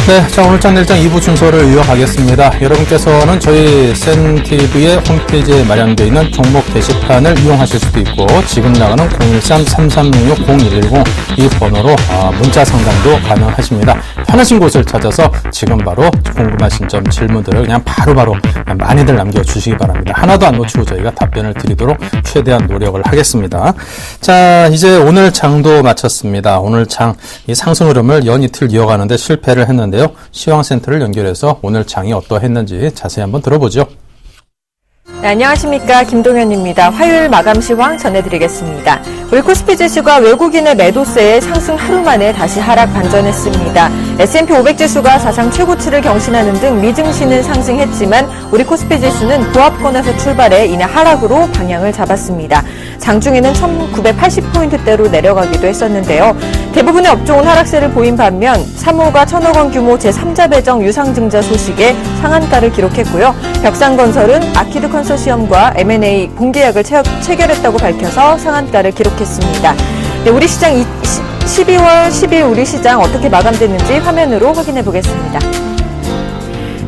네, 자, 오늘 짱일장 2부 순서를 이어가겠습니다. 여러분께서는 저희 센TV의 홈페이지에 마련되어 있는 종목 게시판을 이용하실 수도 있고, 지금 나가는 013-3366-0110 이 번호로 문자 상담도 가능하십니다. 편하신 곳을 찾아서 지금 바로 궁금하신 점, 질문들을 그냥 바로바로 많이들 남겨주시기 바랍니다. 하나도 안 놓치고 저희가 답변을 드리도록 최대한 노력을 하겠습니다. 자, 이제 오늘 장도 마쳤습니다. 오늘 장, 이 상승 흐름을 연이틀 이어가는데 실패를 했는데요. 시황센터를 연결해서 오늘 장이 어떠했는지 자세히 한번 들어보죠. 네, 안녕하십니까, 김동현입니다. 화요일 마감 시황 전해드리겠습니다. 우리 코스피 지수가 외국인의 매도세에 상승 하루 만에 다시 하락 반전했습니다. S&P 500 지수가 사상 최고치를 경신하는 등 미증시는 상승했지만 우리 코스피 지수는 보합권에서 출발해 이내 하락으로 방향을 잡았습니다. 장중에는 1980포인트대로 내려가기도 했었는데요. 대부분의 업종은 하락세를 보인 반면 3호가 1,000억 원 규모 제3자 배정 유상증자 소식에 상한가를 기록했고요. 벽상건설은 아키드 컨소시엄과 M&A 공계약을 체결했다고 밝혀서 상한가를 기록했습니다. 네, 우리 시장 12월 10일 우리 시장 어떻게 마감됐는지 화면으로 확인해 보겠습니다.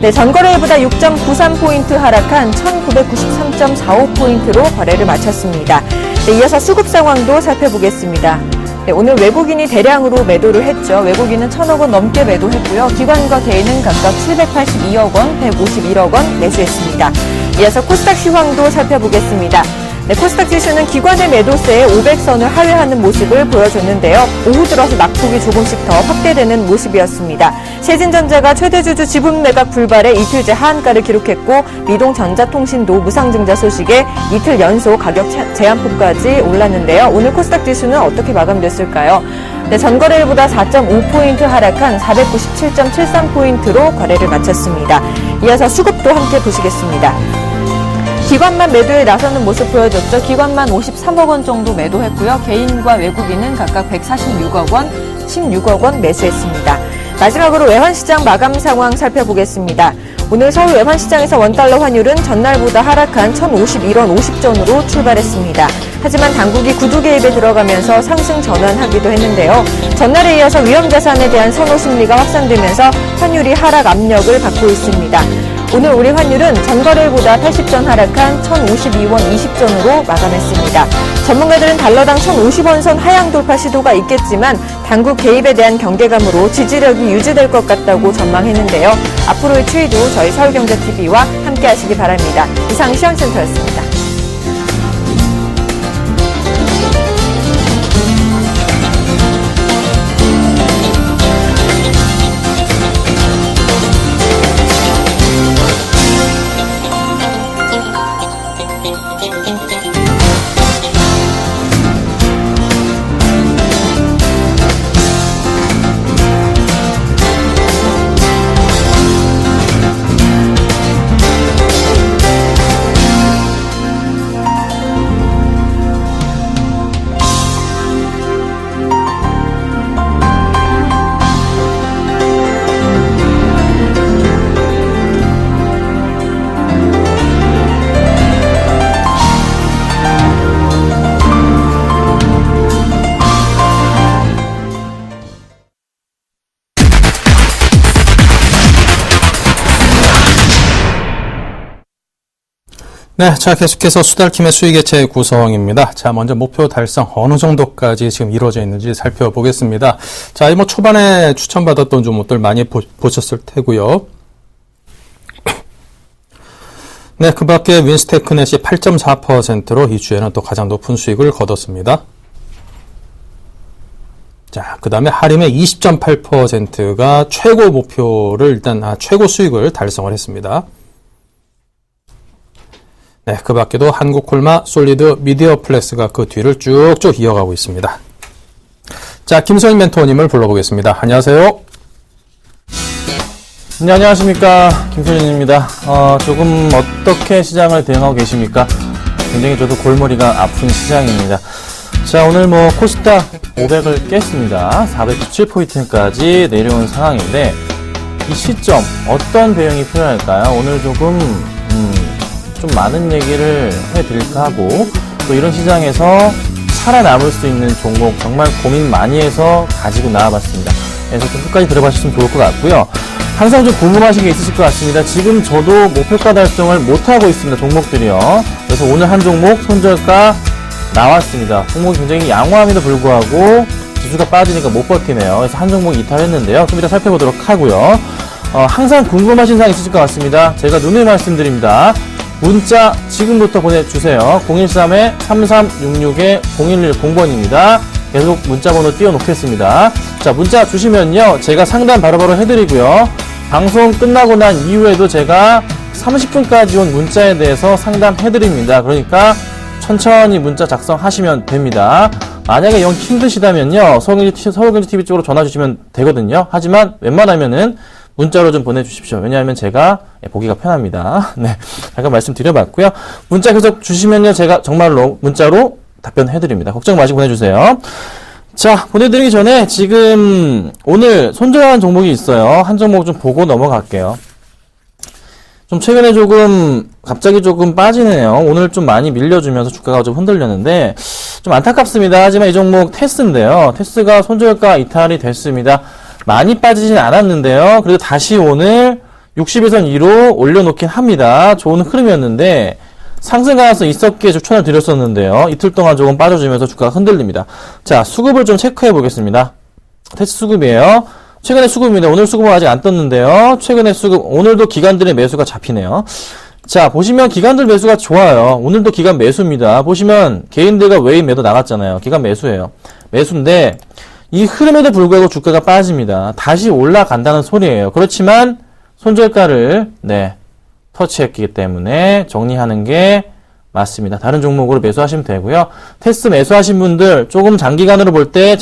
네, 전거래일보다 6.93포인트 하락한 1993.45포인트로 거래를 마쳤습니다. 네, 이어서 수급 상황도 살펴보겠습니다. 네, 오늘 외국인이 대량으로 매도를 했죠. 외국인은 1,000억 원 넘게 매도했고요. 기관과 개인은 각각 782억 원, 151억 원 매수했습니다. 이어서 코스닥 시황도 살펴보겠습니다. 네, 코스닥 지수는 기관의 매도세에 500선을 하회하는 모습을 보여줬는데요. 오후 들어서 낙폭이 조금씩 더 확대되는 모습이었습니다. 세진전자가 최대주주 지분 매각 불발에 이틀째 하한가를 기록했고 미동전자통신도 무상증자 소식에 이틀 연속 가격 제한폭까지 올랐는데요. 오늘 코스닥 지수는 어떻게 마감됐을까요? 네, 전거래일보다 4.5포인트 하락한 497.73포인트로 거래를 마쳤습니다. 이어서 수급도 함께 보시겠습니다. 기관만 매도에 나서는 모습 보여줬죠. 기관만 53억 원 정도 매도했고요. 개인과 외국인은 각각 146억 원, 16억 원 매수했습니다. 마지막으로 외환시장 마감 상황 살펴보겠습니다. 오늘 서울 외환시장에서 원달러 환율은 전날보다 하락한 1,051원 50전으로 출발했습니다. 하지만 당국이 구두 개입에 들어가면서 상승 전환하기도 했는데요. 전날에 이어서 위험자산에 대한 선호 심리가 확산되면서 환율이 하락 압력을 받고 있습니다. 오늘 우리 환율은 전거래일보다 80전 하락한 1,052원 20전으로 마감했습니다. 전문가들은 달러당 1,050원 선 하향 돌파 시도가 있겠지만 당국 개입에 대한 경계감으로 지지력이 유지될 것 같다고 전망했는데요. 앞으로의 추이도 저희 서울경제TV와 함께 하시기 바랍니다. 이상 시황센터였습니다. 네, 자, 계속해서 수달킴의 수익예측 구성입니다. 자, 먼저 목표 달성 어느 정도까지 지금 이루어져 있는지 살펴보겠습니다. 자, 이 초반에 추천받았던 종목들 많이 보셨을 테고요. 네, 그 밖에 윈스테크넷이 8.4%로 이 주에는 또 가장 높은 수익을 거뒀습니다. 자, 그 다음에 하림의 20.8%가 최고 목표를 일단, 최고 수익을 달성을 했습니다. 네, 그 밖에도 한국콜마, 솔리드, 미디어플렉스가 그 뒤를 쭉쭉 이어가고 있습니다. 자, 김소영 멘토님을 불러보겠습니다. 안녕하세요. 네, 안녕하십니까. 김소연입니다. 조금 어떻게 시장을 대응하고 계십니까? 굉장히 저도 골머리가 아픈 시장입니다. 자, 오늘 코스닥 500을 깼습니다. 497포인트까지 내려온 상황인데, 이 시점, 어떤 대응이 필요할까요? 오늘 조금 많은 얘기를 해드릴까 하고, 또 이런 시장에서 살아남을 수 있는 종목 정말 고민 많이 해서 가지고 나와봤습니다. 그래서 좀 끝까지 들어봐주시면 좋을 것 같고요. 항상 좀 궁금하신 게 있으실 것 같습니다. 지금 저도 목표가 달성을 못하고 있습니다. 종목들이요. 그래서 오늘 한 종목 손절가 나왔습니다. 종목이 굉장히 양호함에도 불구하고 지수가 빠지니까 못 버티네요. 그래서 한 종목 이탈했는데요. 좀 이따 살펴보도록 하고요. 항상 궁금하신 사항 있으실 것 같습니다. 제가 누누이 말씀드립니다. 문자 지금부터 보내주세요. 013-3366-0110번입니다. 계속 문자 번호 띄워놓겠습니다. 자, 문자 주시면요. 제가 상담 바로바로 해드리고요. 방송 끝나고 난 이후에도 제가 30분까지 온 문자에 대해서 상담해드립니다. 그러니까 천천히 문자 작성하시면 됩니다. 만약에 영 힘드시다면요. 서울경제TV 쪽으로 전화 주시면 되거든요. 하지만 웬만하면은 문자로 좀 보내주십시오. 왜냐하면 제가 보기가 편합니다. 네. 잠깐 말씀드려봤고요. 문자 계속 주시면요. 제가 정말로 문자로 답변해드립니다. 걱정 마시고 보내주세요. 자, 보내드리기 전에 지금 오늘 손절한 종목이 있어요. 한 종목 좀 보고 넘어갈게요. 좀 최근에 갑자기 조금 빠지네요. 오늘 좀 많이 밀려주면서 주가가 좀 흔들렸는데, 좀 안타깝습니다. 하지만 이 종목 테스인데요. 테스가 손절가 이탈이 됐습니다. 많이 빠지진 않았는데요. 그래도 다시 오늘 60일선 2로 올려놓긴 합니다. 좋은 흐름이었는데, 상승 가능성 있었기에 추천을 드렸었는데요. 이틀 동안 조금 빠져주면서 주가가 흔들립니다. 자, 수급을 좀 체크해 보겠습니다. 테스 수급이에요. 최근에 수급입니다. 오늘 수급은 아직 안 떴는데요. 최근에 수급, 오늘도 기관들의 매수가 잡히네요. 자, 보시면 기관들 매수가 좋아요. 오늘도 기관 매수입니다. 보시면 개인들과 외인 매도 나갔잖아요. 기관 매수예요. 매수인데 이 흐름에도 불구하고 주가가 빠집니다. 다시 올라간다는 소리예요. 그렇지만 손절가를 터치했기 때문에 정리하는 게 맞습니다. 다른 종목으로 매수하시면 되고요. 테스 매수하신 분들 조금 장기적으로 볼 때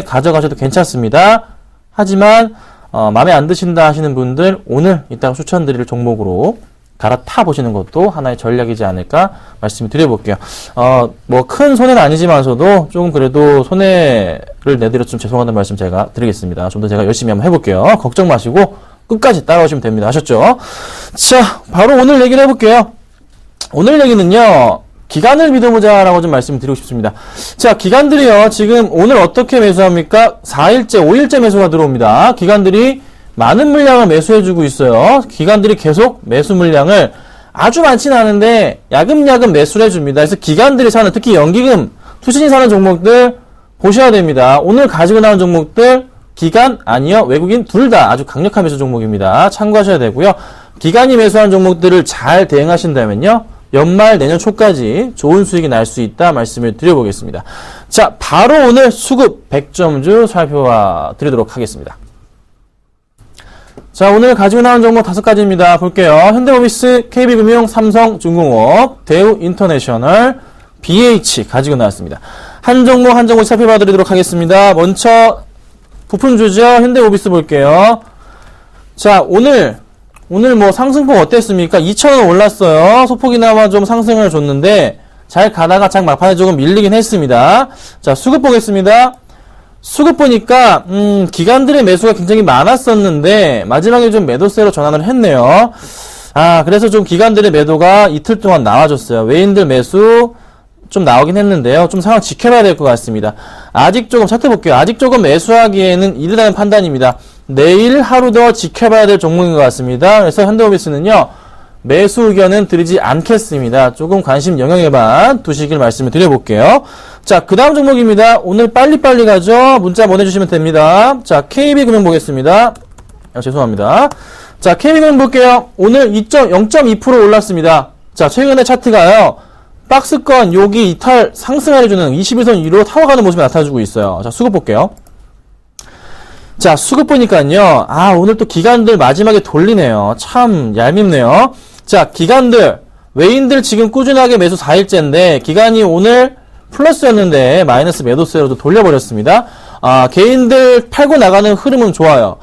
가져가셔도 괜찮습니다. 하지만 마음에 안 드신다 하시는 분들 오늘 이따가 추천드릴 종목으로 갈아타 보시는 것도 하나의 전략이지 않을까 말씀을 드려볼게요. 뭐 큰 손해는 아니지만서도 조금 그래도 손해를 내드려서 좀 죄송하다는 말씀 제가 드리겠습니다. 좀 더 제가 열심히 한번 해볼게요. 걱정 마시고 끝까지 따라오시면 됩니다. 아셨죠? 자, 바로 오늘 얘기를 해볼게요. 오늘 얘기는요, 기관을 믿어보자라고 좀 말씀드리고 싶습니다. 자, 기관들이요, 지금 오늘 어떻게 매수합니까? 4일째, 5일째 매수가 들어옵니다. 기관들이 많은 물량을 매수해주고 있어요. 기관들이 계속 매수 물량을 아주 많지는 않은데 야금야금 매수를 해줍니다. 그래서 기관들이 사는, 특히 연기금, 투신이 사는 종목들 보셔야 됩니다. 오늘 가지고 나온 종목들 기관 아니요 외국인 둘 다 아주 강력한 매수 종목입니다. 참고하셔야 되고요. 기관이 매수한 종목들을 잘 대응하신다면요, 연말 내년 초까지 좋은 수익이 날 수 있다 말씀을 드려보겠습니다. 자, 바로 오늘 수급 100점주 살펴봐 드리도록 하겠습니다. 자, 오늘 가지고 나온 종목 5가지입니다. 볼게요. 현대모비스, KB금융, 삼성중공업, 대우인터내셔널, BH 가지고 나왔습니다. 한 종목 한 종목 살펴봐 드리도록 하겠습니다. 먼저 부품주죠. 현대모비스 볼게요. 자, 오늘 뭐 상승폭 어땠습니까? 2,000원 올랐어요. 소폭이나마 좀 상승을 줬는데 잘 가다가 장 막판에 조금 밀리긴 했습니다. 자, 수급 보겠습니다. 수급 보니까 기관들의 매수가 굉장히 많았었는데 마지막에 좀 매도세로 전환을 했네요. 그래서 좀 기관들의 매도가 이틀 동안 나와줬어요. 외인들 매수 좀 나오긴 했는데요. 좀 상황 지켜봐야 될 것 같습니다. 아직 조금 차트 볼게요. 아직 조금 매수하기에는 이르다는 판단입니다. 내일 하루 더 지켜봐야 될 종목인 것 같습니다. 그래서 현대모비스는요, 매수 의견은 드리지 않겠습니다. 조금 관심 영역에만 두시길 말씀을 드려볼게요. 자, 그 다음 종목입니다. 오늘 빨리빨리 가죠. 문자 보내주시면 됩니다. 자, KB금융 보겠습니다. 죄송합니다. 자, KB금융 볼게요. 오늘 0.2% 올랐습니다. 자, 최근에 차트가요, 박스권 여기 이탈 상승하려주는 21선 위로 타워가는 모습이 나타나주고 있어요. 자, 수급 볼게요. 자, 수급 보니까요, 오늘 또 기관들 마지막에 돌리네요. 참 얄밉네요. 자, 기관들, 외인들 지금 꾸준하게 매수 4일째인데 기관이 오늘 플러스였는데 마이너스 매도세로도 돌려버렸습니다. 개인들 팔고 나가는 흐름은 좋아요.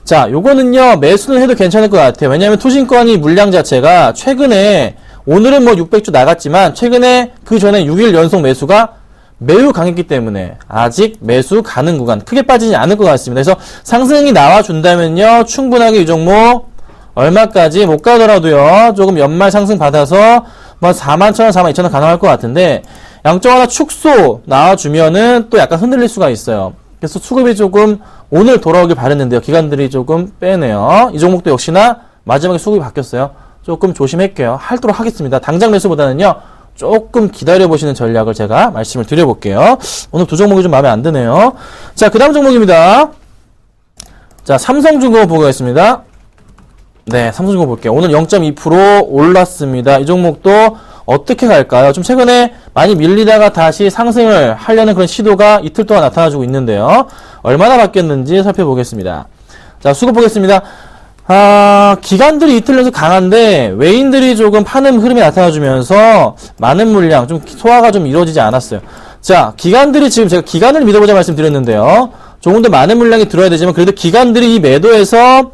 자, 요거는요, 매수는 해도 괜찮을 것 같아요. 왜냐하면 투신권이 물량 자체가 최근에, 오늘은 뭐 600주 나갔지만 최근에 그 전에 6일 연속 매수가 매우 강했기 때문에 아직 매수 가능 구간 크게 빠지지 않을 것 같습니다. 그래서 상승이 나와준다면요, 충분하게 이 종목 얼마까지 못 가더라도요, 조금 연말 상승 받아서 뭐 41,000원, 42,000원 가능할 것 같은데, 양쪽 하나 축소 나와주면은 또 약간 흔들릴 수가 있어요. 그래서 수급이 조금 오늘 돌아오길 바랬는데요. 기관들이 조금 빼네요. 이 종목도 역시나 마지막에 수급이 바뀌었어요. 조금 조심할게요. 할도록 하겠습니다. 당장 매수보다는요. 조금 기다려보시는 전략을 제가 말씀을 드려볼게요. 오늘 두 종목이 좀 마음에 안 드네요. 자, 그 다음 종목입니다. 자, 삼성중공업 보겠습니다. 네, 삼성중공업 볼게요. 오늘 0.2% 올랐습니다. 이 종목도 어떻게 갈까요? 좀 최근에 많이 밀리다가 다시 상승을 하려는 그런 시도가 이틀 동안 나타나주고 있는데요. 얼마나 바뀌었는지 살펴보겠습니다. 자, 수급 보겠습니다. 기관들이 이틀 연속 강한데 외인들이 조금 파는 흐름이 나타나주면서 많은 물량, 좀 소화가 좀 이루어지지 않았어요. 자, 기관들이 지금 제가 기관을 믿어보자 말씀드렸는데요. 조금 더 많은 물량이 들어야 되지만 그래도 기관들이 이 매도에서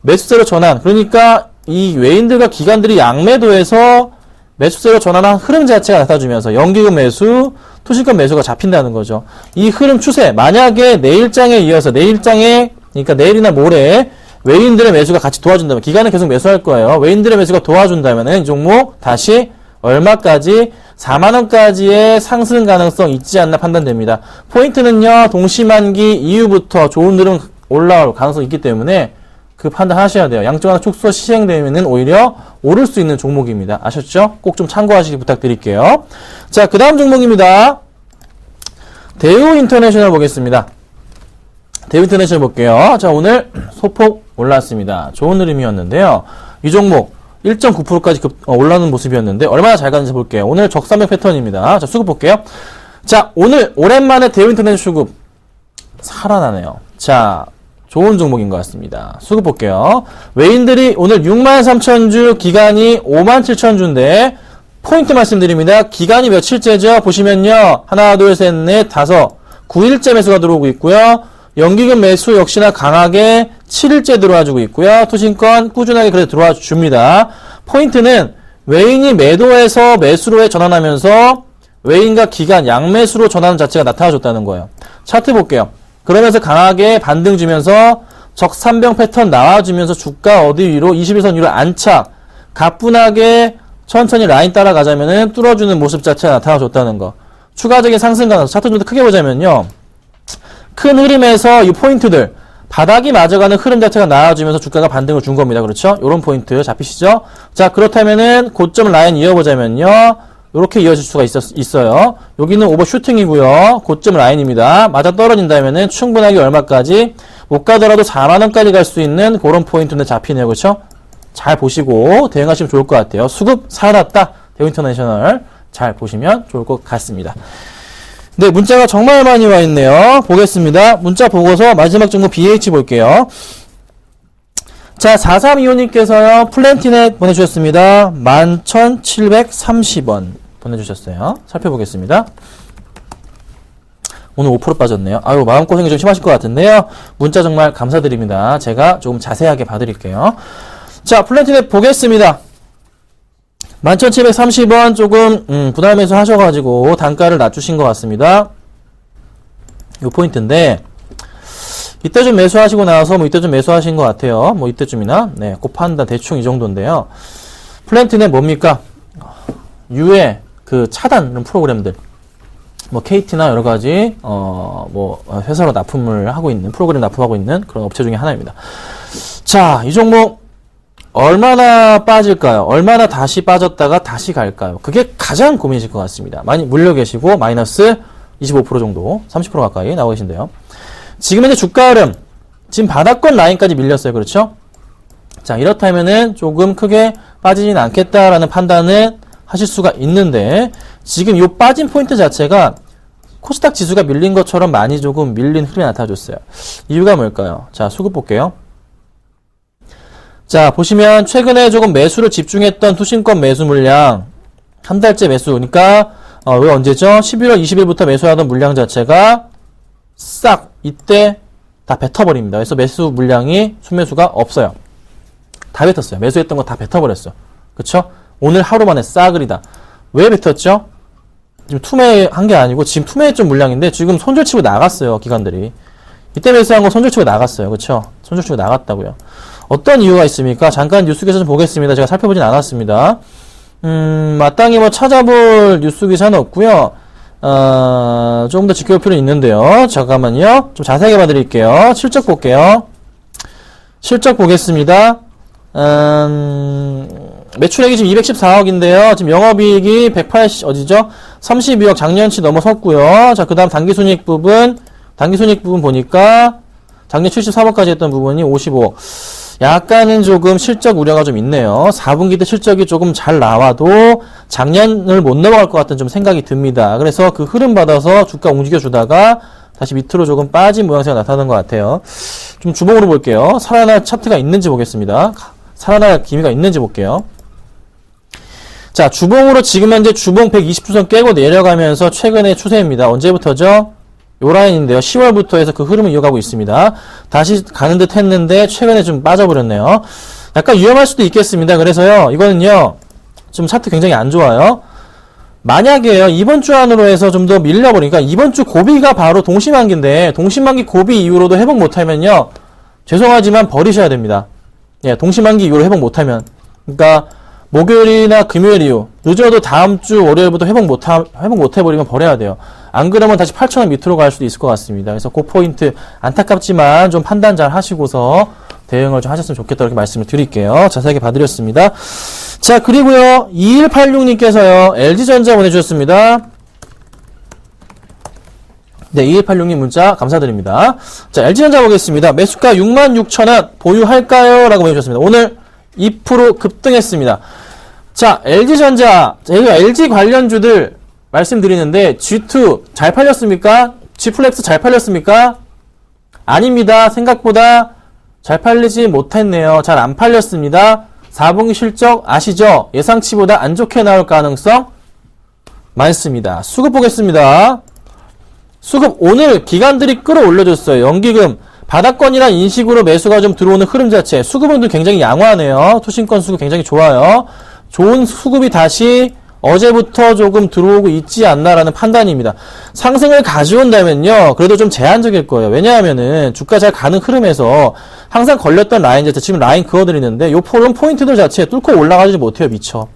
매수세로 전환, 그러니까 이 외인들과 기관들이 양매도에서 매수세로 전환한 흐름 자체가 나타주면서 연기금 매수, 투신권 매수가 잡힌다는 거죠. 이 흐름 추세, 만약에 내일장에 이어서 그러니까 내일이나 모레 외인들의 매수가 같이 도와준다면, 기관은 계속 매수할 거예요. 외인들의 매수가 도와준다면 이 종목 다시 얼마까지? 4만원까지의 상승 가능성 있지 않나 판단됩니다. 포인트는요, 동시만기 이후부터 좋은 흐름 올라올 가능성이 있기 때문에 그 판단 하셔야 돼요. 양쪽 하나 축소 시행되면은 오히려 오를 수 있는 종목입니다. 아셨죠? 꼭 좀 참고하시기 부탁드릴게요. 자, 그 다음 종목입니다. 대우인터내셔널 보겠습니다. 대우인터내셔널 볼게요. 자, 오늘 소폭 올랐습니다. 좋은 흐름이었는데요. 이 종목 1.9%까지 올라오는 모습이었는데 얼마나 잘 가는지 볼게요. 오늘 적산맥 패턴입니다. 자, 수급 볼게요. 자, 오늘 오랜만에 대우인터내셔널 수급 살아나네요. 자, 좋은 종목인 것 같습니다. 수급 볼게요. 외인들이 오늘 63,000주, 기간이 57,000주인데 포인트 말씀드립니다. 기간이 며칠째죠? 보시면요. 하나, 둘, 셋, 넷, 다섯, 9일째 매수가 들어오고 있고요. 연기금 매수 역시나 강하게 7일째 들어와주고 있고요. 투신권 꾸준하게 그래도 들어와 줍니다. 포인트는 외인이 매도에서 매수로에 전환하면서 외인과 기간 양매수로 전환 자체가 나타나줬다는 거예요. 차트 볼게요. 그러면서 강하게 반등 주면서 적산병 패턴 나와주면서 주가 어디 위로 21선 위로 안착, 가뿐하게 천천히 라인 따라가자면은 뚫어주는 모습 자체가 나타나줬다는 거. 추가적인 상승 가능성 차트 좀 더 크게 보자면요. 큰 흐름에서 이 포인트들 바닥이 맞아가는 흐름 자체가 나와주면서 주가가 반등을 준 겁니다. 그렇죠? 요런 포인트 잡히시죠? 자, 그렇다면은 고점 라인 이어보자면요. 이렇게 이어질 수가 있어요. 여기는 오버슈팅이고요. 고점 라인입니다. 맞아 떨어진다면은 충분하게 얼마까지 못 가더라도 4만원까지 갈 수 있는 그런 포인트는 잡히네요. 그렇죠? 잘 보시고 대응하시면 좋을 것 같아요. 수급 살아났다. 대우인터내셔널 잘 보시면 좋을 것 같습니다. 네, 문자가 정말 많이 와 있네요. 보겠습니다. 문자 보고서 마지막 종목 BH 볼게요. 자, 4325님께서요, 플랜티넷 보내주셨습니다. 11,730원 보내주셨어요. 살펴보겠습니다. 오늘 5% 빠졌네요. 아유, 마음고생이 좀 심하실 것 같은데요. 문자 정말 감사드립니다. 제가 조금 자세하게 봐드릴게요. 자, 플랜티넷 보겠습니다. 11,730원 조금 부담해서 하셔가지고 단가를 낮추신 것 같습니다. 요 포인트인데 이때 좀 매수하시고 나서 이때 좀 매수하신 것 같아요. 이때쯤이나 네, 그 판단 대충 이 정도인데요. 플랜티넷 뭡니까? 유해 그 차단 프로그램들 KT나 여러 가지 회사로 납품을 하고 있는 프로그램 납품하고 있는 그런 업체 중에 하나입니다. 자, 이 종목 얼마나 빠질까요? 얼마나 다시 빠졌다가 다시 갈까요? 그게 가장 고민이실 것 같습니다. 많이 물려 계시고 마이너스 25% 정도, 30% 가까이 나오고 계신데요. 지금 현재 주가 흐름, 지금 바닥권 라인까지 밀렸어요. 그렇죠? 자, 이렇다면은 조금 크게 빠지진 않겠다라는 판단을 하실 수가 있는데 지금 이 빠진 포인트 자체가 코스닥 지수가 밀린 것처럼 많이 조금 밀린 흐름이 나타나줬어요. 이유가 뭘까요? 자, 수급 볼게요. 자, 보시면 최근에 조금 매수를 집중했던 투신권 매수 물량 한 달째 매수, 그러니까 왜 언제죠? 11월 20일부터 매수하던 물량 자체가 싹 이때 다 뱉어버립니다. 그래서 매수 물량이 순매수가 없어요. 다 뱉었어요. 매수했던 거 다 뱉어버렸어. 그쵸? 오늘 하루 만에 싸그리다. 왜 뱉었죠? 지금 투매한 게 아니고 지금 투매했던 물량인데 지금 손절치고 나갔어요. 기관들이. 이때 매수한 거 손절치고 나갔어요. 그쵸? 손절치고 나갔다고요. 어떤 이유가 있습니까? 잠깐 뉴스기사 좀 보겠습니다. 제가 살펴보진 않았습니다. 마땅히 찾아볼 뉴스 기사는 없고요. 조금 더 지켜볼 필요는 있는데요. 잠깐만요. 좀 자세하게 봐드릴게요. 실적 볼게요. 실적 보겠습니다. 매출액이 지금 214억인데요. 지금 영업이익이 180, 32억 작년치 넘어섰고요. 자, 그 다음 당기순이익 부분 보니까 작년 73억까지 했던 부분이 55억. 약간은 조금 실적 우려가 좀 있네요. 4분기 때 실적이 조금 잘 나와도 작년을 못 넘어갈 것 같은 좀 생각이 듭니다. 그래서 그 흐름 받아서 주가 움직여주다가 다시 밑으로 조금 빠진 모양새가 나타나는 것 같아요. 좀 주봉으로 볼게요. 살아날 차트가 있는지 보겠습니다. 살아날 기미가 있는지 볼게요. 자, 주봉으로 지금 현재 주봉 120주선 깨고 내려가면서 최근의 추세입니다. 언제부터죠? 요 라인인데요. 10월부터 해서 그 흐름을 이어가고 있습니다. 다시 가는 듯 했는데 최근에 좀 빠져버렸네요. 약간 위험할 수도 있겠습니다. 그래서요, 이거는요, 좀 차트 굉장히 안 좋아요. 만약에요, 이번 주 안으로 해서 좀 더 밀려버리니까, 이번 주 고비가 바로 동시만기인데, 동시만기 고비 이후로도 회복 못하면요, 죄송하지만 버리셔야 됩니다. 예, 동시만기 이후로 회복 못하면. 그러니까, 목요일이나 금요일 이후, 늦어도 다음 주 월요일부터 회복 못해버리면 버려야 돼요. 안 그러면 다시 8,000원 밑으로 갈 수도 있을 것 같습니다. 그래서 그 포인트, 안타깝지만 좀 판단 잘 하시고서 대응을 좀 하셨으면 좋겠다, 이렇게 말씀을 드릴게요. 자세하게 봐드렸습니다. 자, 그리고요, 2186님께서요, LG전자 보내주셨습니다. 네, 2186님 문자 감사드립니다. 자, LG전자 보겠습니다. 매수가 66,000원 보유할까요? 라고 보내주셨습니다. 오늘 2% 급등했습니다. 자, LG전자, 저희가 LG 관련주들 말씀드리는데, G2 잘 팔렸습니까? G플렉스 잘 팔렸습니까? 아닙니다. 생각보다 잘 팔리지 못했네요. 잘 안 팔렸습니다. 4분기 실적 아시죠? 예상치보다 안 좋게 나올 가능성 많습니다. 수급 보겠습니다. 수급 오늘 기관들이 끌어올려줬어요. 연기금 바닥권이란 인식으로 매수가 좀 들어오는 흐름 자체. 수급은 굉장히 양호하네요. 투신권 수급 굉장히 좋아요. 좋은 수급이 다시 어제부터 조금 들어오고 있지 않나라는 판단입니다. 상승을 가져온다면요, 그래도 좀 제한적일 거예요. 왜냐하면은 주가 잘 가는 흐름에서 항상 걸렸던 라인 자체, 지금 라인 그어드리는데 요 포인트들 자체에 뚫고 올라가지 못해요. 미처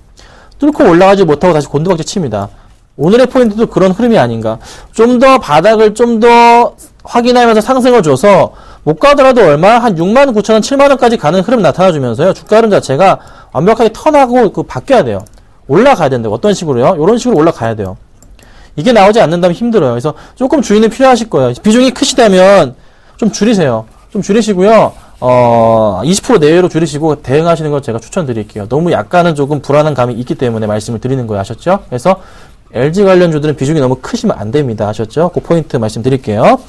뚫고 올라가지 못하고 다시 곤두박질 칩니다. 오늘의 포인트도 그런 흐름이 아닌가. 좀 더 바닥을 좀 더 확인하면서 상승을 줘서 못 가더라도 얼마? 한 69,000원, 7만원까지 가는 흐름 나타나주면서요, 주가 흐름 자체가 완벽하게 턴하고 바뀌어야 돼요. 올라가야 된다고. 어떤 식으로요? 이런 식으로 올라가야 돼요. 이게 나오지 않는다면 힘들어요. 그래서 조금 주의는 필요하실 거예요. 비중이 크시다면 좀 줄이세요. 좀 줄이시고요. 20% 내외로 줄이시고 대응하시는 걸 제가 추천드릴게요. 너무 약간은 조금 불안한 감이 있기 때문에 말씀을 드리는 거예요. 아셨죠? 그래서 LG 관련주들은 비중이 너무 크시면 안 됩니다. 아셨죠? 그 포인트 말씀드릴게요.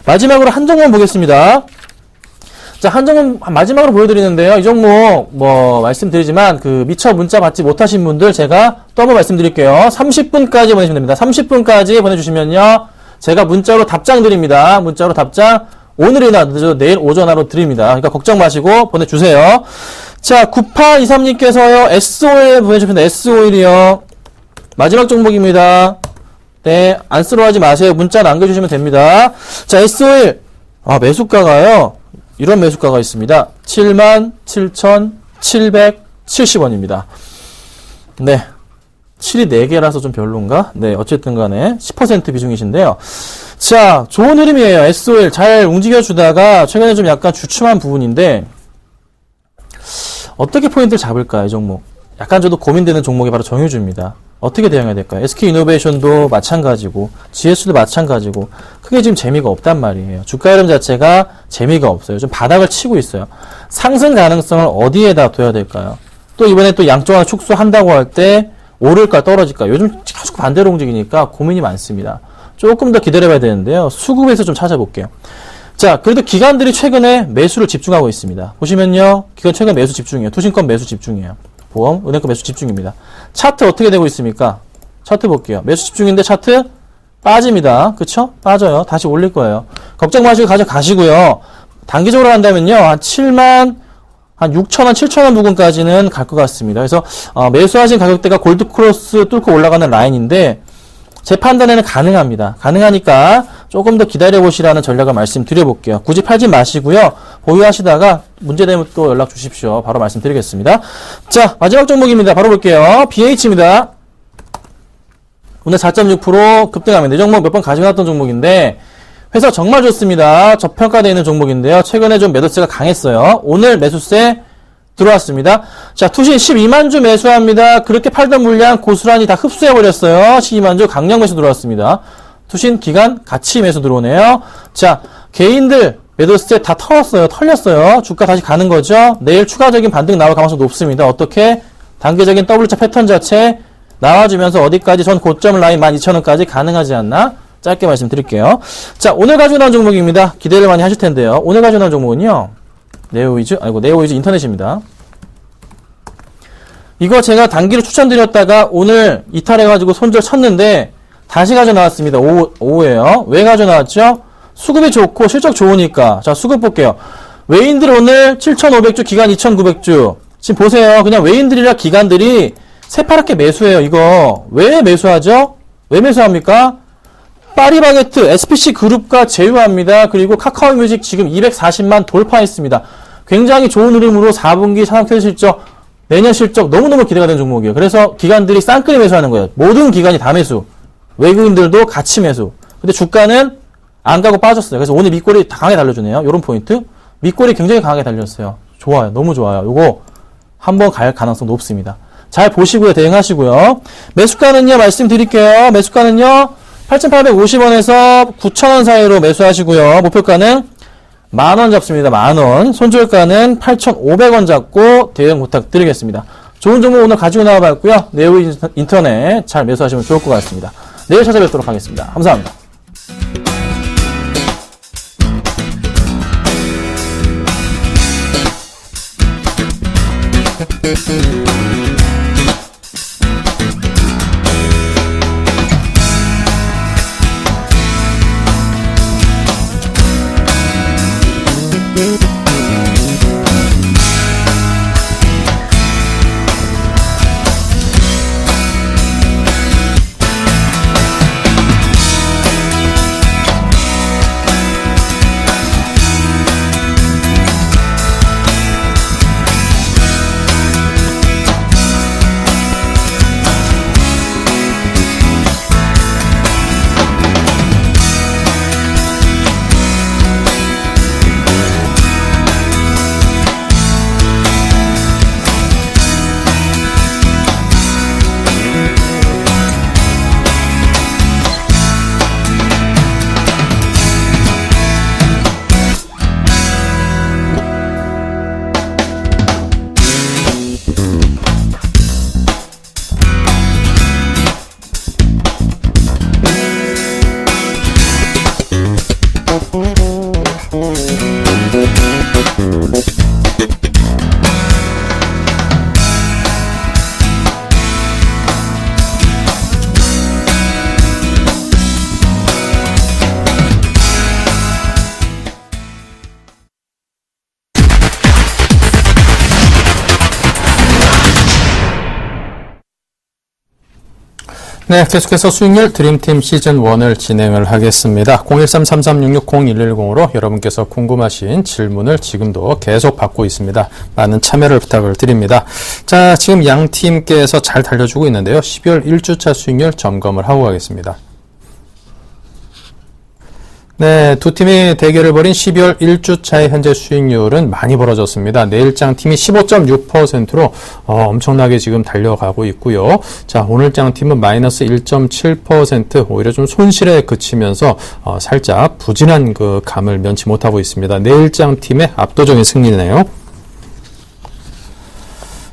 마지막으로 한 종목 보겠습니다. 자, 한 종목 마지막으로 보여드리는데요. 이 종목 말씀드리지만 미처 문자 받지 못하신 분들 제가 또 한번 말씀드릴게요. 30분까지 보내주시면 됩니다. 30분까지 보내주시면요, 제가 문자로 답장 드립니다. 문자로 답장 오늘이나 늦어도 내일 오전 하루 드립니다. 그러니까 걱정 마시고 보내주세요. 자, 9823님께서요, S-오일 보내주셨습니다. S-오일이요. 마지막 종목입니다. 네, 안쓰러워하지 마세요. 문자 남겨주시면 됩니다. 자, S-오일 매수가가요, 이런 매수가가 있습니다. 77,770원입니다. 네. 7이 4개라서 좀 별론가? 네, 어쨌든 간에 10% 비중이신데요. 자, 좋은 흐름이에요. S-오일 잘 움직여주다가 최근에 좀 약간 주춤한 부분인데, 어떻게 포인트를 잡을까, 이 종목? 약간 저도 고민되는 종목이 바로 정유주입니다. 어떻게 대응해야 될까요? SK이노베이션도 마찬가지고 GS도 마찬가지고 크게 지금 재미가 없단 말이에요. 주가 흐름 자체가 재미가 없어요. 좀 바닥을 치고 있어요. 상승 가능성을 어디에다 둬야 될까요? 또 이번에 또 양쪽을 축소한다고 할 때 오를까 떨어질까? 요즘 계속 반대로 움직이니까 고민이 많습니다. 조금 더 기다려봐야 되는데요. 수급에서 좀 찾아볼게요. 자, 그래도 기관들이 최근에 매수를 집중하고 있습니다. 보시면요, 기관 최근 매수 집중이에요. 투신권 매수 집중이에요. 보험, 은행권 매수 집중입니다. 차트 어떻게 되고 있습니까? 차트 볼게요. 매수 집중인데 차트 빠집니다. 그쵸? 빠져요. 다시 올릴 거예요. 걱정 마시고 가져가시고요. 단기적으로 한다면요, 한 6,000원, 7,000원 부근까지는 갈 것 같습니다. 그래서 매수하신 가격대가 골드 크로스 뚫고 올라가는 라인인데 제 판단에는 가능합니다. 가능하니까 조금 더 기다려보시라는 전략을 말씀드려볼게요. 굳이 팔지 마시고요. 보유하시다가 문제되면 또 연락 주십시오. 바로 말씀드리겠습니다. 자, 마지막 종목입니다. 바로 볼게요. BH입니다. 오늘 4.6% 급등합니다. 이 종목 몇 번 가져갔던 종목인데 회사 정말 좋습니다. 저평가되어 있는 종목인데요. 최근에 좀 매도세가 강했어요. 오늘 매수세 들어왔습니다. 자, 투신 12만 주 매수합니다. 그렇게 팔던 물량 고스란히 다 흡수해버렸어요. 12만 주 강력 매수 들어왔습니다. 투신 기간 같이 매수 들어오네요. 자, 개인들 매도세 다 털렸어요. 주가 다시 가는 거죠. 내일 추가적인 반등 나올 가능성 높습니다. 어떻게? 단기적인 W자 패턴 자체 나와주면서 어디까지 전 고점 라인 12,000원까지 가능하지 않나? 짧게 말씀드릴게요. 자, 오늘 가지고 나온 종목입니다. 기대를 많이 하실 텐데요. 오늘 가지고 나온 종목은요. 네오이즈 인터넷입니다. 이거 제가 단기로 추천드렸다가 오늘 이탈해가지고 손절 쳤는데 다시 가져 나왔습니다. 오후에요. 왜 가져 나왔죠? 수급이 좋고 실적 좋으니까. 자, 수급 볼게요. 외인들 오늘 7,500주, 기간 2,900주. 지금 보세요. 그냥 외인들이랑 기관들이 새파랗게 매수해요. 이거 왜 매수하죠? 왜 매수합니까? 파리바게트, SPC 그룹과 제휴합니다. 그리고 카카오뮤직 지금 240만 돌파했습니다. 굉장히 좋은 흐름으로 4분기 산업회계 실적, 내년 실적 너무너무 기대가 되는 종목이에요. 그래서 기관들이 쌍끌이 매수하는 거예요. 모든 기관이 다 매수. 외국인들도 같이 매수. 근데 주가는 안 가고 빠졌어요. 그래서 오늘 밑꼬리 강하게 달려주네요. 요런 포인트. 밑꼬리 굉장히 강하게 달렸어요. 좋아요. 너무 좋아요. 요거 한번 갈 가능성 높습니다. 잘 보시고요. 대응하시고요. 매수가는요. 말씀드릴게요. 매수가는요. 8,850원에서 9,000원 사이로 매수하시고요. 목표가는 만원 잡습니다. 만원. 손절가는 8,500원 잡고 대응 부탁드리겠습니다. 좋은 정보 오늘 가지고 나와봤고요. 네오 인터넷 잘 매수하시면 좋을 것 같습니다. 내일 찾아뵙도록 하겠습니다. 감사합니다. 네, 계속해서 수익률 드림팀 시즌1을 진행을 하겠습니다. 013-3366-0110으로 여러분께서 궁금하신 질문을 지금도 계속 받고 있습니다. 많은 참여를 부탁을 드립니다. 자, 지금 양 팀께서 잘 달려주고 있는데요. 12월 1주차 수익률 점검을 하고 가겠습니다. 네, 두 팀이 대결을 벌인 12월 1주차의 현재 수익률은 많이 벌어졌습니다. 내일장 팀이 15.6%로 엄청나게 지금 달려가고 있고요. 자, 오늘장 팀은 마이너스 1.7%, 오히려 좀 손실에 그치면서 살짝 부진한 그 감을 면치 못하고 있습니다. 내일장 팀의 압도적인 승리네요.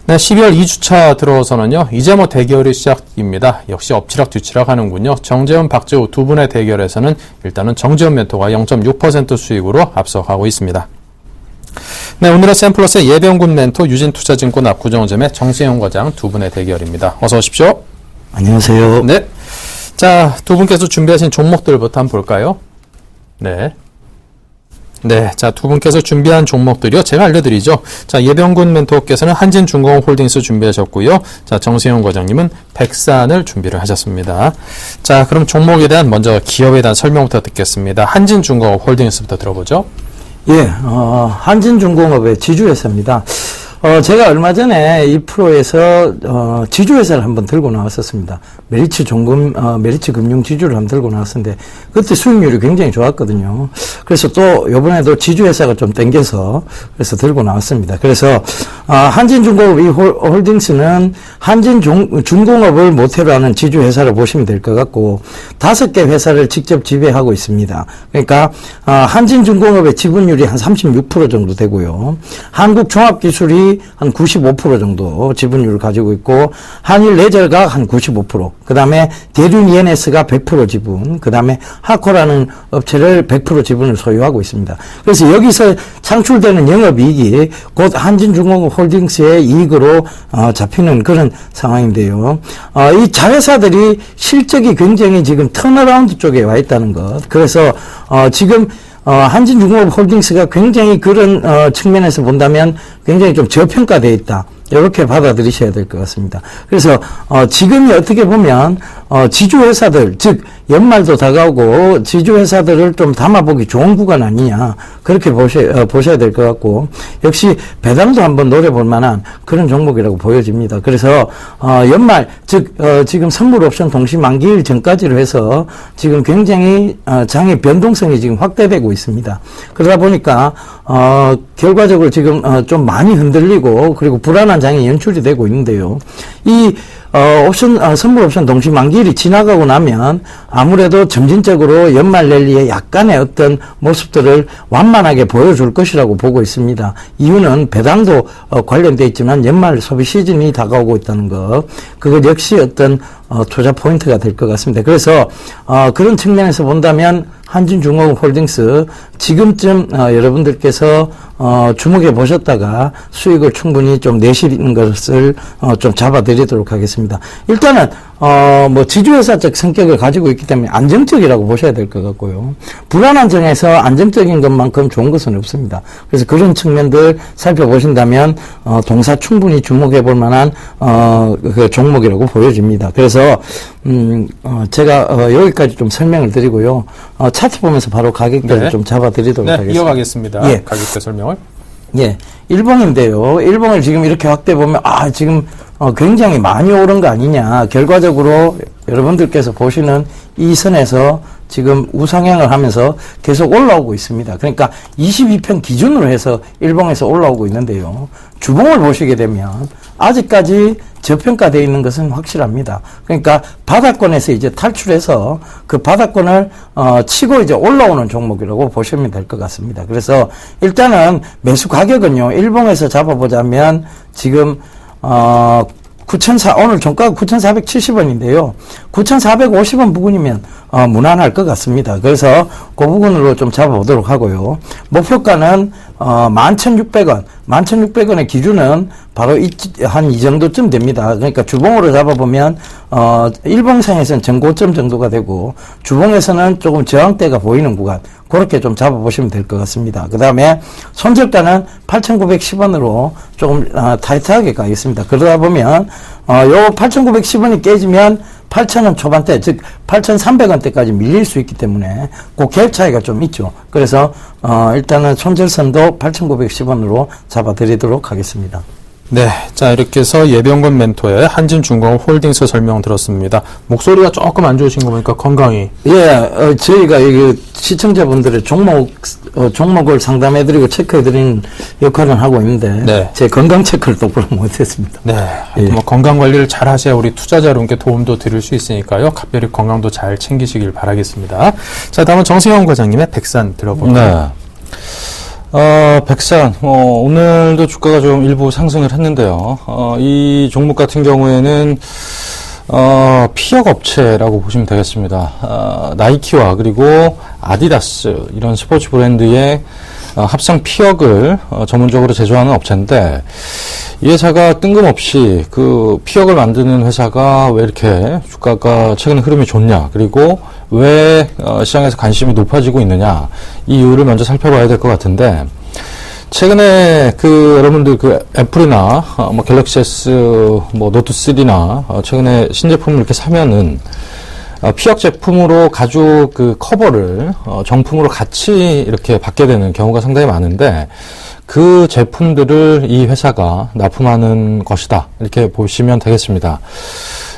네, 12월 2주차 들어서는요, 이제 뭐 대결이 시작입니다. 역시 엎치락 뒤치락 하는군요. 정재훈, 박재호 두 분의 대결에서는 일단은 정재훈 멘토가 0.6% 수익으로 앞서가고 있습니다. 네, 오늘의 샘플러스의 예병군 멘토, 유진투자증권 압구정점의 정세영 과장 두 분의 대결입니다. 어서 오십시오. 안녕하세요. 네. 자, 두 분께서 준비하신 종목들부터 한번 볼까요? 네. 네, 자, 두 분께서 준비한 종목들이요. 제가 알려드리죠. 자, 예병군 멘토께서는 한진중공업홀딩스 준비하셨고요. 자, 정세영 과장님은 백산을 준비를 하셨습니다. 자, 그럼 종목에 대한 먼저 기업에 대한 설명부터 듣겠습니다. 한진중공업홀딩스부터 들어보죠. 예, 한진중공업의 지주회사입니다. 제가 얼마 전에 이 프로에서 지주회사를 한번 들고 나왔었습니다. 메리츠 메리츠 금융 지주를 한번 들고 나왔었는데 그때 수익률이 굉장히 좋았거든요. 그래서 또 이번에도 지주회사가 좀 땡겨서 그래서 들고 나왔습니다. 그래서 한진중공업 이 홀딩스는 한진중공업을 모태로 하는 지주회사를 보시면 될 것 같고 5개 회사를 직접 지배하고 있습니다. 그러니까 한진중공업의 지분율이 한 36% 정도 되고요. 한국종합기술이 한 95% 정도 지분율을 가지고 있고 한일레저가 한 95%, 그 다음에 대륜 ENS가 100% 지분, 그 다음에 하코라는 업체를 100% 지분을 소유하고 있습니다. 그래서 여기서 창출되는 영업이익이 곧 한진중공업 홀딩스의 이익으로 잡히는 그런 상황인데요. 이 자회사들이 실적이 굉장히 지금 턴어라운드 쪽에 와 있다는 것. 그래서 지금 한진중공업 홀딩스가 굉장히 그런 측면에서 본다면 굉장히 좀 저평가되어 있다. 이렇게 받아들이셔야 될 것 같습니다. 그래서 지금이 어떻게 보면 지주회사들, 즉 연말도 다가오고 지주회사들을 좀 담아보기 좋은 구간 아니냐, 그렇게 보셔야 될 것 같고, 역시 배당도 한번 노려볼 만한 그런 종목이라고 보여집니다. 그래서 연말, 즉 지금 선물옵션 동시 만기일 전까지로 해서 지금 굉장히 장의 변동성이 지금 확대되고 있습니다. 그러다 보니까 결과적으로 지금 좀 많이 흔들리고 그리고 불안한 장이 연출이 되고 있는데요. 이 선물 옵션 동시 만기일이 지나가고 나면 아무래도 점진적으로 연말 랠리의 약간의 어떤 모습들을 완만하게 보여줄 것이라고 보고 있습니다. 이유는 배당도 관련돼 있지만 연말 소비 시즌이 다가오고 있다는 것, 그것 역시 어떤 투자 포인트가 될 것 같습니다. 그래서 그런 측면에서 본다면 한진중공업 홀딩스 지금쯤 여러분들께서 주목해 보셨다가 수익을 충분히 좀 내시는 것을 좀 잡아드리도록 하겠습니다. 일단은 뭐 지주회사적 성격을 가지고 있기 때문에 안정적이라고 보셔야 될 것 같고요. 불안한 점에서 안정적인 것만큼 좋은 것은 없습니다. 그래서 그런 측면들 살펴보신다면 동사 충분히 주목해 볼 만한 그 종목이라고 보여집니다. 그래서 제가 여기까지 좀 설명을 드리고요. 차트 보면서 바로 가격대를 네. 좀 잡아드리도록 하겠습니다. 이어가겠습니다. 예. 가격대 설명을. 예, 일봉인데요. 일봉을 지금 이렇게 확대 보면 지금 굉장히 많이 오른 거 아니냐. 결과적으로 여러분들께서 보시는 이 선에서 지금 우상향을 하면서 계속 올라오고 있습니다. 그러니까 22편 기준으로 해서 일봉에서 올라오고 있는데요. 주봉을 보시게 되면 아직까지 저평가되어 있는 것은 확실합니다. 그러니까 바닥권에서 이제 탈출해서 그 바닥권을 치고 이제 올라오는 종목이라고 보시면 될 것 같습니다. 그래서 일단은 매수 가격은요, 일봉에서 잡아보자면 지금 오늘 종가가 9,470원인데요. 9,450원 부근이면 무난할 것 같습니다. 그래서 그 부분으로 좀 잡아보도록 하고요. 목표가는 11,600원. 11,600원의 기준은 바로 한 이 정도쯤 됩니다. 그러니까 주봉으로 잡아보면 일봉상에서는 전고점 정도가 되고 주봉에서는 조금 저항대가 보이는 구간, 그렇게 좀 잡아보시면 될 것 같습니다. 그 다음에 손절가는 8,910원으로 조금 타이트하게 가겠습니다. 그러다 보면 요 8,910원이 깨지면 8,000원 초반대, 즉 8,300원대까지 밀릴 수 있기 때문에 그 갭 차이가 좀 있죠. 그래서 일단은 손절선도 8,910원으로 잡아드리도록 하겠습니다. 네, 자 이렇게 해서 예병건 멘토의 한진중공업 홀딩스 설명 들었습니다. 목소리가 조금 안 좋으신 거 보니까 건강히. 예, 저희가 시청자분들의 종목을 상담해드리고 체크해드리는 역할을 하고 있는데 네. 제 건강 체크를 똑바로 못했습니다. 네, 예. 뭐 건강 관리를 잘 하셔야 우리 투자자 여러분께 도움도 드릴 수 있으니까요. 각별히 건강도 잘 챙기시길 바라겠습니다. 자, 다음은 정세영 과장님의 백산 들어볼까요? 네. 백산, 오늘도 주가가 좀 일부 상승을 했는데요. 이 종목 같은 경우에는, 피혁 업체라고 보시면 되겠습니다. 나이키와 그리고 아디다스, 이런 스포츠 브랜드의 합성 피혁을 전문적으로 제조하는 업체인데, 이 회사가 뜬금없이 그 피혁을 만드는 회사가 왜 이렇게 주가가 최근 흐름이 좋냐, 그리고 왜 시장에서 관심이 높아지고 있느냐, 이 이유를 먼저 살펴봐야 될 것 같은데, 최근에 여러분들 애플이나 뭐 갤럭시 S, 뭐 노트 3나 최근에 신제품을 이렇게 사면은 피혁 제품으로 가죽 커버를 정품으로 같이 이렇게 받게 되는 경우가 상당히 많은데, 그 제품들을 이 회사가 납품하는 것이다. 이렇게 보시면 되겠습니다.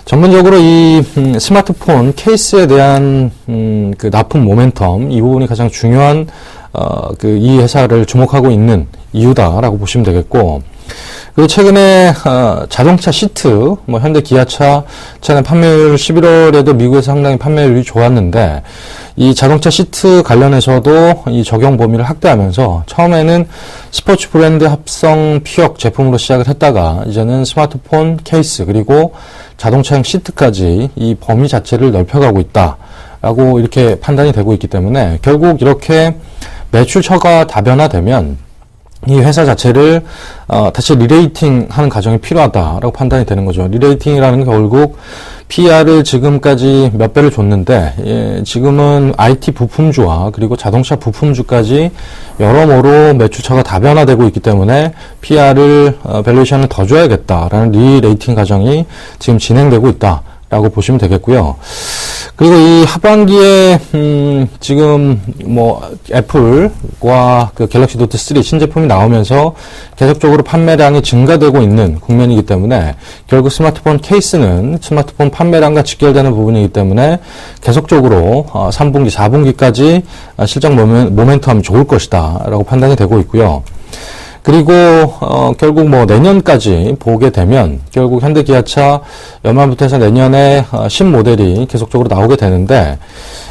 전문적으로 이 스마트폰 케이스에 대한 그 납품 모멘텀, 이 부분이 가장 중요한 이 회사를 주목하고 있는 이유다라고 보시면 되겠고, 그리고 최근에 자동차 시트, 뭐 현대 기아차 최근 판매율 11월에도 미국에서 상당히 판매율이 좋았는데, 이 자동차 시트 관련해서도 이 적용 범위를 확대하면서 처음에는 스포츠 브랜드 합성 피혁 제품으로 시작을 했다가 이제는 스마트폰 케이스 그리고 자동차용 시트까지 이 범위 자체를 넓혀가고 있다라고 이렇게 판단이 되고 있기 때문에 결국 이렇게 매출처가 다변화되면 이 회사 자체를 다시 리레이팅 하는 과정이 필요하다라고 판단이 되는 거죠. 리레이팅이라는 게 결국 PR을 지금까지 몇 배를 줬는데 지금은 IT 부품주와 그리고 자동차 부품주까지 여러모로 매출처가 다변화되고 있기 때문에 PR을 밸류에이션을 더 줘야겠다라는 리레이팅 과정이 지금 진행되고 있다라고 보시면 되겠고요. 그리고 이 하반기에 지금 뭐 애플과 그 갤럭시 노트 3 신제품이 나오면서 계속적으로 판매량이 증가되고 있는 국면이기 때문에 결국 스마트폰 케이스는 스마트폰 판매량과 직결되는 부분이기 때문에 계속적으로 3분기, 4분기까지 실적 모멘텀이 좋을 것이다라고 판단이 되고 있고요. 그리고 결국 뭐 내년까지 보게 되면 결국 현대기아차 연말부터 해서 내년에 신모델이 계속적으로 나오게 되는데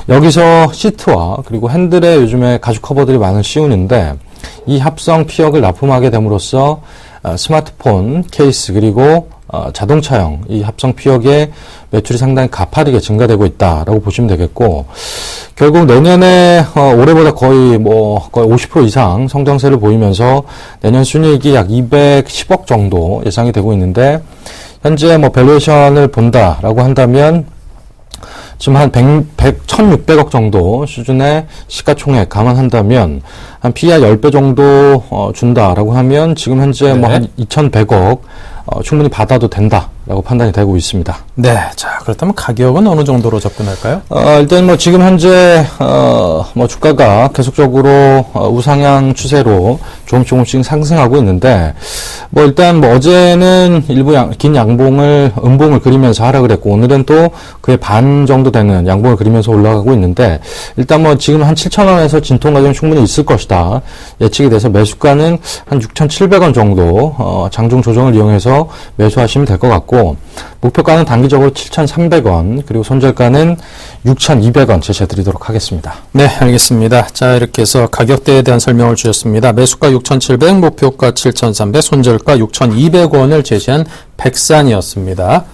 여기서 시트와 그리고 핸들에 요즘에 가죽 커버들이 많은 씌우는데 이 합성 피혁을 납품하게 됨으로써 스마트폰 케이스 그리고 자동차용 이 합성 피혁의 매출이 상당히 가파르게 증가되고 있다라고 보시면 되겠고 결국 내년에 올해보다 거의 50% 이상 성장세를 보이면서 내년 순이익이 약 210억 정도 예상이 되고 있는데 현재 뭐 밸류에이션을 본다라고 한다면 지금 한 1,600억 정도 수준의 시가총액 감안한다면 한 PER 10배 정도 준다라고 하면 지금 현재 뭐 한 2,100억 충분히 받아도 된다라고 판단이 되고 있습니다. 네, 자 그렇다면 가격은 어느 정도로 접근할까요? 일단 뭐 지금 현재 뭐 주가가 계속적으로 우상향 추세로 조금씩 상승하고 있는데 뭐 일단 뭐 어제는 일부 긴 음봉을 그리면서 하락을 했고 오늘은 또 그의 반 정도 되는 양봉을 그리면서 올라가고 있는데 일단 뭐 지금 한 7,000원에서 진통 과정이 충분히 있을 것이다 예측이 돼서 매수가는 한 6,700원 정도 장중 조정을 이용해서 매수하시면 될 것 같고 목표가는 단기적으로 7,300원 그리고 손절가는 6,200원 제시해드리도록 하겠습니다. 네, 알겠습니다. 자, 이렇게 해서 가격대에 대한 설명을 주셨습니다. 매수가 6,700, 목표가 7,300, 손절가 6,200원을 제시한 백산이었습니다.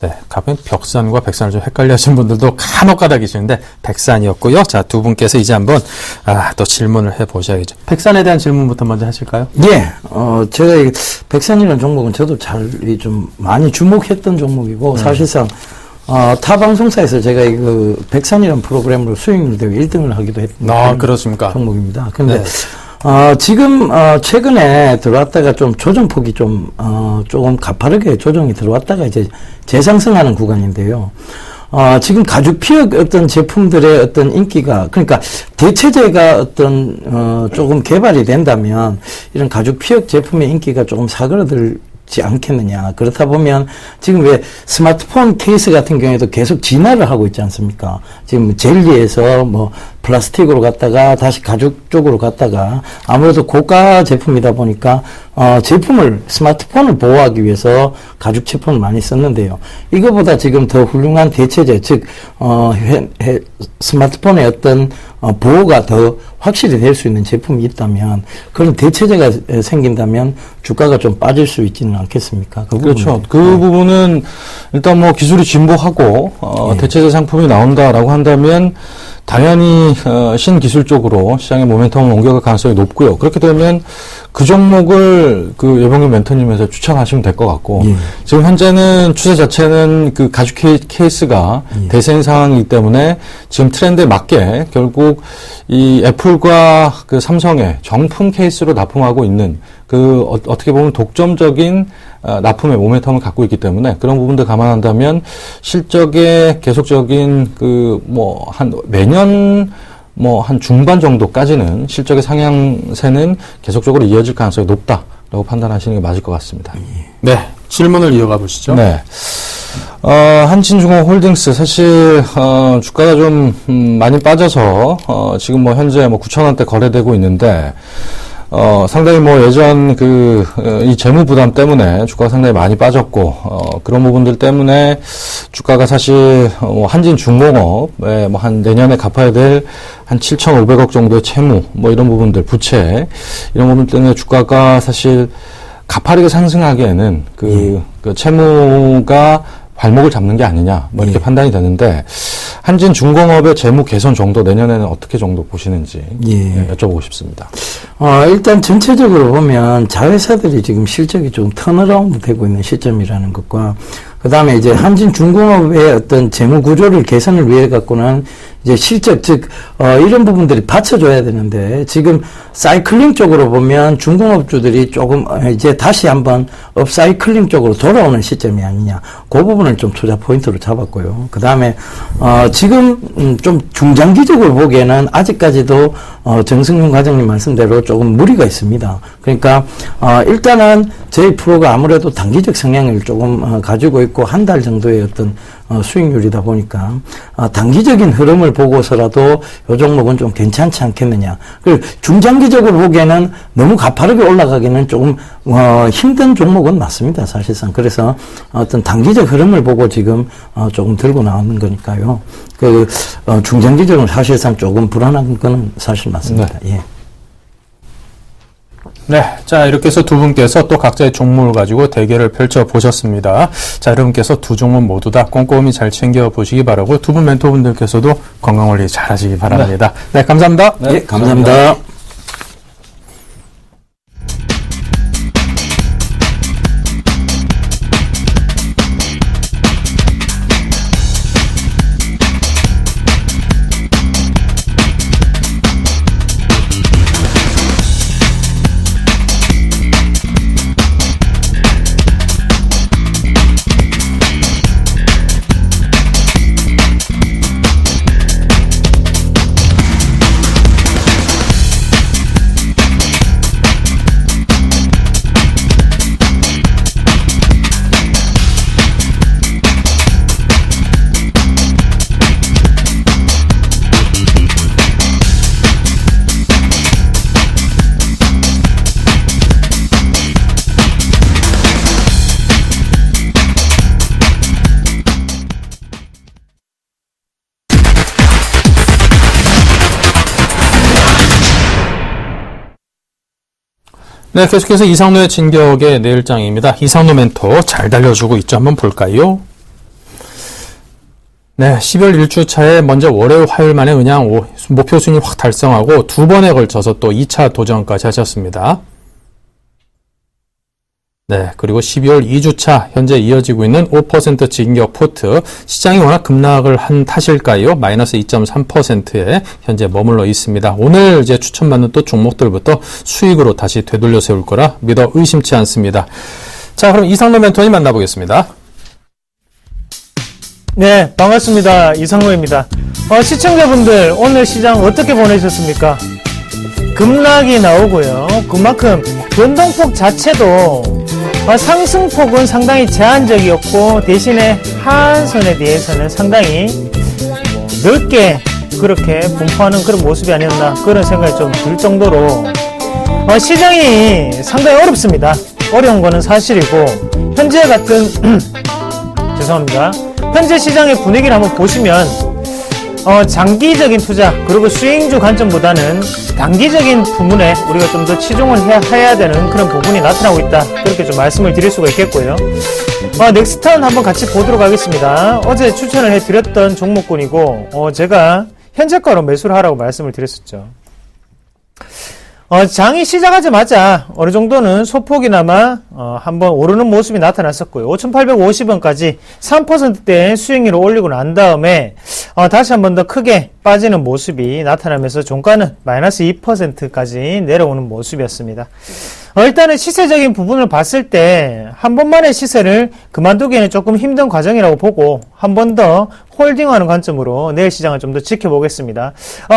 네, 가끔 벽산과 백산을 좀 헷갈려하시는 분들도 간혹가다 계시는데 백산이었고요. 자, 두 분께서 이제 한번 또 질문을 해보셔야겠죠. 백산에 대한 질문부터 먼저 하실까요? 예, 제가 이 백산이라는 종목은 저도 좀 많이 주목했던 종목이고 사실상 타 방송사에서 제가 그 백산이라는 프로그램으로 수익률 대회 1등을 하기도 했던 그렇습니까? 종목입니다. 근데 네. 지금 최근에 들어왔다가 좀 조정폭이 조금 가파르게 조정이 들어왔다가 이제 재상승하는 구간인데요. 지금 가죽 피혁 어떤 제품들의 어떤 인기가 그러니까 대체재가 조금 개발이 된다면 이런 가죽 피혁 제품의 인기가 조금 사그라들지 않겠느냐. 그렇다 보면 지금 왜 스마트폰 케이스 같은 경우에도 계속 진화를 하고 있지 않습니까? 지금 젤리에서 뭐 플라스틱으로 갔다가 다시 가죽 쪽으로 갔다가 아무래도 고가 제품이다 보니까 스마트폰을 보호하기 위해서 가죽 제품을 많이 썼는데요. 이거보다 지금 더 훌륭한 대체재, 즉 스마트폰의 어떤 보호가 더 확실히 될 수 있는 제품이 있다면 그런 대체재가 생긴다면 주가가 좀 빠질 수 있지는 않겠습니까? 그렇죠. 그 부분은 일단 뭐 기술이 진보하고 대체재 상품이 나온다라고 한다면 당연히 신기술적으로 시장의 모멘텀을 옮겨갈 가능성이 높고요. 그렇게 되면 그 종목을 그 여병규 멘토님에서 추천하시면 될 것 같고 지금 현재는 추세 자체는 그 가죽 케이스가 대세인 상황이기 때문에 지금 트렌드에 맞게 결국 이 애플과 그 삼성의 정품 케이스로 납품하고 있는 그 어떻게 보면 독점적인 납품의 모멘텀을 갖고 있기 때문에 그런 부분들 감안한다면 실적의 계속적인 그 뭐 한 매년 뭐 한 중반 정도까지는 실적의 상향세는 계속적으로 이어질 가능성이 높다라고 판단하시는 게 맞을 것 같습니다. 네, 질문을 이어가 보시죠. 네. 한진중공홀딩스 사실 주가가 좀 많이 빠져서 지금 뭐 현재 뭐 9,000원대 거래되고 있는데 상당히 뭐 예전 이 재무 부담 때문에 주가가 상당히 많이 빠졌고 그런 부분들 때문에 주가가 사실 한진중공업에 뭐 한 내년에 갚아야 될 한 7,500억 정도의 채무 뭐 이런 부분들 부채 이런 부분 때문에 주가가 사실 가파르게 상승하기에는 그 채무가 발목을 잡는 게 아니냐 뭐 이렇게 판단이 되는데 한진중공업의 재무 개선 정도 내년에는 어떻게 정도 보시는지 여쭤보고 싶습니다. 일단 전체적으로 보면 자회사들이 지금 실적이 좀 턴어라운드 되고 있는 시점이라는 것과 그 다음에 이제 한진중공업의 어떤 재무 구조를 개선을 위해 갖고는 이제 실적, 즉, 이런 부분들이 받쳐줘야 되는데, 지금 사이클링 쪽으로 보면 중공업주들이 조금 이제 다시 한번 업사이클링 쪽으로 돌아오는 시점이 아니냐. 그 부분을 좀 투자 포인트로 잡았고요. 그 다음에, 지금, 좀 중장기적으로 보기에는 아직까지도, 정승윤 과장님 말씀대로 조금 무리가 있습니다. 그러니까, 일단은 저희 프로가 아무래도 단기적 성향을 조금 가지고 있고, 한 달 정도의 어떤, 수익률이다 보니까, 단기적인 흐름을 보고서라도 요 종목은 좀 괜찮지 않겠느냐. 그리고 중장기적으로 보기에는 너무 가파르게 올라가기는 조금 힘든 종목은 맞습니다. 사실상. 그래서 어떤 단기적 흐름을 보고 지금 조금 들고 나오는 거니까요. 중장기적으로 사실상 조금 불안한 건 사실 맞습니다. 네. 예. 네. 자, 이렇게 해서 두 분께서 또 각자의 종목을 가지고 대결을 펼쳐보셨습니다. 자, 여러분께서 두 종목 모두 다 꼼꼼히 잘 챙겨보시기 바라고 두 분 멘토분들께서도 건강관리 잘 하시기 바랍니다. 네, 감사합니다. 네, 감사합니다. 네, 계속해서 이상로의 진격의 내일장입니다. 이상로 멘토 잘 달려주고 있죠. 한번 볼까요? 네, 12월 1주차에 먼저 월요일, 화요일 만에 그냥 목표 순위 확 달성하고 두 번에 걸쳐서 또 2차 도전까지 하셨습니다. 네, 그리고 12월 2주차 현재 이어지고 있는 5% 진격 포트 시장이 워낙 급락을 한 탓일까요? 마이너스 2.3%에 현재 머물러 있습니다. 오늘 이제 추천받는 또 종목들부터 수익으로 다시 되돌려 세울 거라 믿어 의심치 않습니다. 자, 그럼 이상로 멘토님 만나보겠습니다. 네, 반갑습니다. 이상로입니다. 시청자분들 오늘 시장 어떻게 보내셨습니까? 급락이 나오고요. 그만큼 변동폭 자체도 상승폭은 상당히 제한적이었고 대신에 하한선에 대해서는 상당히 넓게 그렇게 분포하는 그런 모습이 아니었나 그런 생각이 좀 들 정도로 시장이 상당히 어렵습니다. 어려운 거는 사실이고 현재 같은 죄송합니다. 현재 시장의 분위기를 한번 보시면 장기적인 투자 그리고 수익주 관점보다는 단기적인 부분에 우리가 좀 더 치중을 해야 되는 그런 부분이 나타나고 있다. 그렇게 좀 말씀을 드릴 수가 있겠고요. 넥스턴 한번 같이 보도록 하겠습니다. 어제 추천을 해드렸던 종목군이고 제가 현재가로 매수를 하라고 말씀을 드렸었죠. 장이 시작하자마자 어느 정도는 소폭이나마 한번 오르는 모습이 나타났었고요. 5,850원까지 3%대의 수익률을 올리고 난 다음에 다시 한번 더 크게 빠지는 모습이 나타나면서 종가는 마이너스 2%까지 내려오는 모습이었습니다. 일단은 시세적인 부분을 봤을 때 한 번만의 시세를 그만두기에는 조금 힘든 과정이라고 보고 한 번 더 홀딩하는 관점으로 내일 시장을 좀 더 지켜보겠습니다.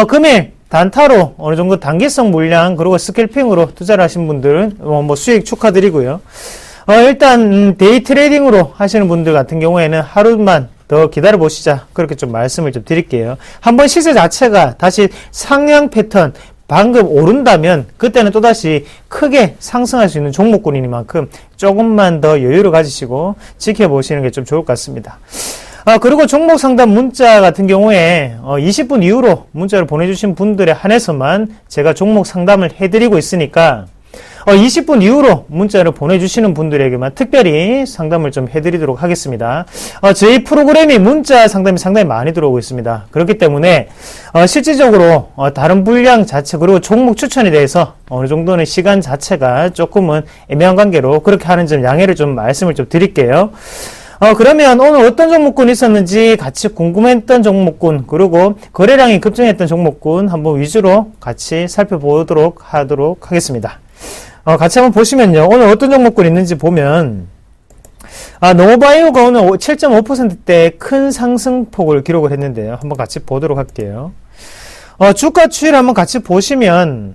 금일 단타로 어느 정도 단기성 물량 그리고 스캘핑으로 투자를 하신 분들은 뭐 수익 축하드리고요. 일단 데이 트레이딩으로 하시는 분들 같은 경우에는 하루만 더 기다려 보시자 그렇게 좀 말씀을 좀 드릴게요. 한번 시세 자체가 다시 상향 패턴 방금 오른다면 그때는 또다시 크게 상승할 수 있는 종목군이니만큼 조금만 더 여유를 가지시고 지켜보시는 게 좀 좋을 것 같습니다. 그리고 종목 상담 문자 같은 경우에 20분 이후로 문자를 보내주신 분들에 한해서만 제가 종목 상담을 해드리고 있으니까 20분 이후로 문자를 보내주시는 분들에게만 특별히 상담을 좀 해드리도록 하겠습니다. 저희 프로그램이 문자 상담이 상당히 많이 들어오고 있습니다. 그렇기 때문에 실질적으로 다른 분량 자체 그리고 종목 추천에 대해서 어느 정도는 시간 자체가 조금은 애매한 관계로 그렇게 하는 점 양해를 좀 말씀을 좀 드릴게요. 그러면 오늘 어떤 종목군 있었는지 같이 궁금했던 종목군 그리고 거래량이 급증했던 종목군 한번 위주로 같이 살펴보도록 하겠습니다. 같이 한번 보시면요. 오늘 어떤 종목군 있는지 보면 노바이오가 오늘 7.5%대 큰 상승폭을 기록을 했는데요. 한번 같이 보도록 할게요. 주가 추이를 한번 같이 보시면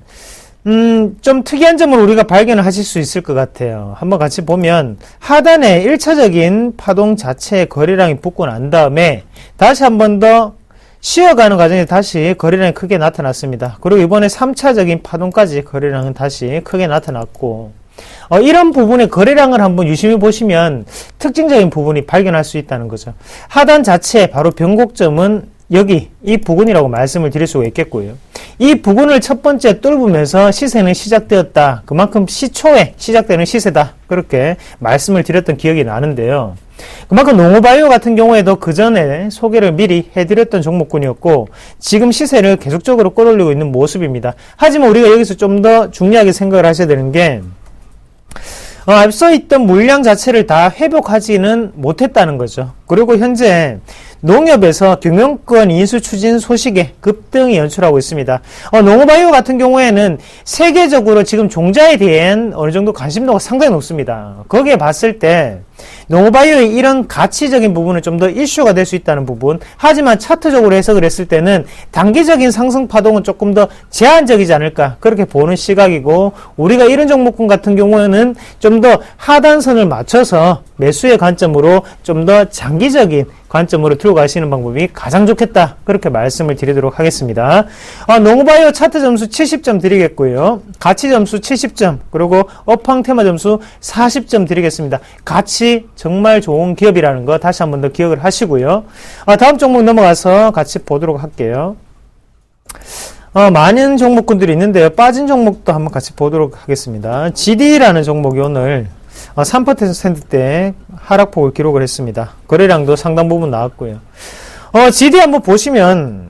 좀 특이한 점을 우리가 발견을 하실 수 있을 것 같아요. 한번 같이 보면 하단에 1차적인 파동 자체의 거래량이 붙고 난 다음에 다시 한번 더 쉬어가는 과정에 다시 거래량이 크게 나타났습니다. 그리고 이번에 3차적인 파동까지 거래량은 다시 크게 나타났고 이런 부분의 거래량을 한번 유심히 보시면 특징적인 부분이 발견할 수 있다는 거죠. 하단 자체 바로 변곡점은 여기 이 부근이라고 말씀을 드릴 수가 있겠고요. 이 부근을 첫 번째 뚫으면서 시세는 시작되었다. 그만큼 시초에 시작되는 시세다. 그렇게 말씀을 드렸던 기억이 나는데요. 그만큼 농어바이오 같은 경우에도 그 전에 소개를 미리 해드렸던 종목군이었고 지금 시세를 계속적으로 끌어올리고 있는 모습입니다. 하지만 우리가 여기서 좀 더 중요하게 생각을 하셔야 되는 게 앞서 있던 물량 자체를 다 회복하지는 못했다는 거죠. 그리고 현재 농협에서 경영권 인수 추진 소식에 급등이 연출하고 있습니다. 농어바이오 같은 경우에는 세계적으로 지금 종자에 대한 어느 정도 관심도가 상당히 높습니다. 거기에 봤을 때 농어바이오의 이런 가치적인 부분은 좀 더 이슈가 될 수 있다는 부분, 하지만 차트적으로 해석을 했을 때는 단기적인 상승 파동은 조금 더 제한적이지 않을까 그렇게 보는 시각이고, 우리가 이런 종목군 같은 경우에는 좀 더 하단선을 맞춰서 매수의 관점으로 좀 더 장기적인 관점으로 들고 가시는 방법이 가장 좋겠다 그렇게 말씀을 드리도록 하겠습니다. 농어바이오 차트 점수 70점 드리겠고요. 가치 점수 70점, 그리고 업황 테마 점수 40점 드리겠습니다. 가치 정말 좋은 기업이라는 거 다시 한 번 더 기억을 하시고요. 다음 종목 넘어가서 같이 보도록 할게요. 많은 종목군들이 있는데요. 빠진 종목도 한번 같이 보도록 하겠습니다. GD라는 종목이 오늘 3%대 하락폭을 기록을 했습니다. 거래량도 상당 부분 나왔고요. GD 한번 보시면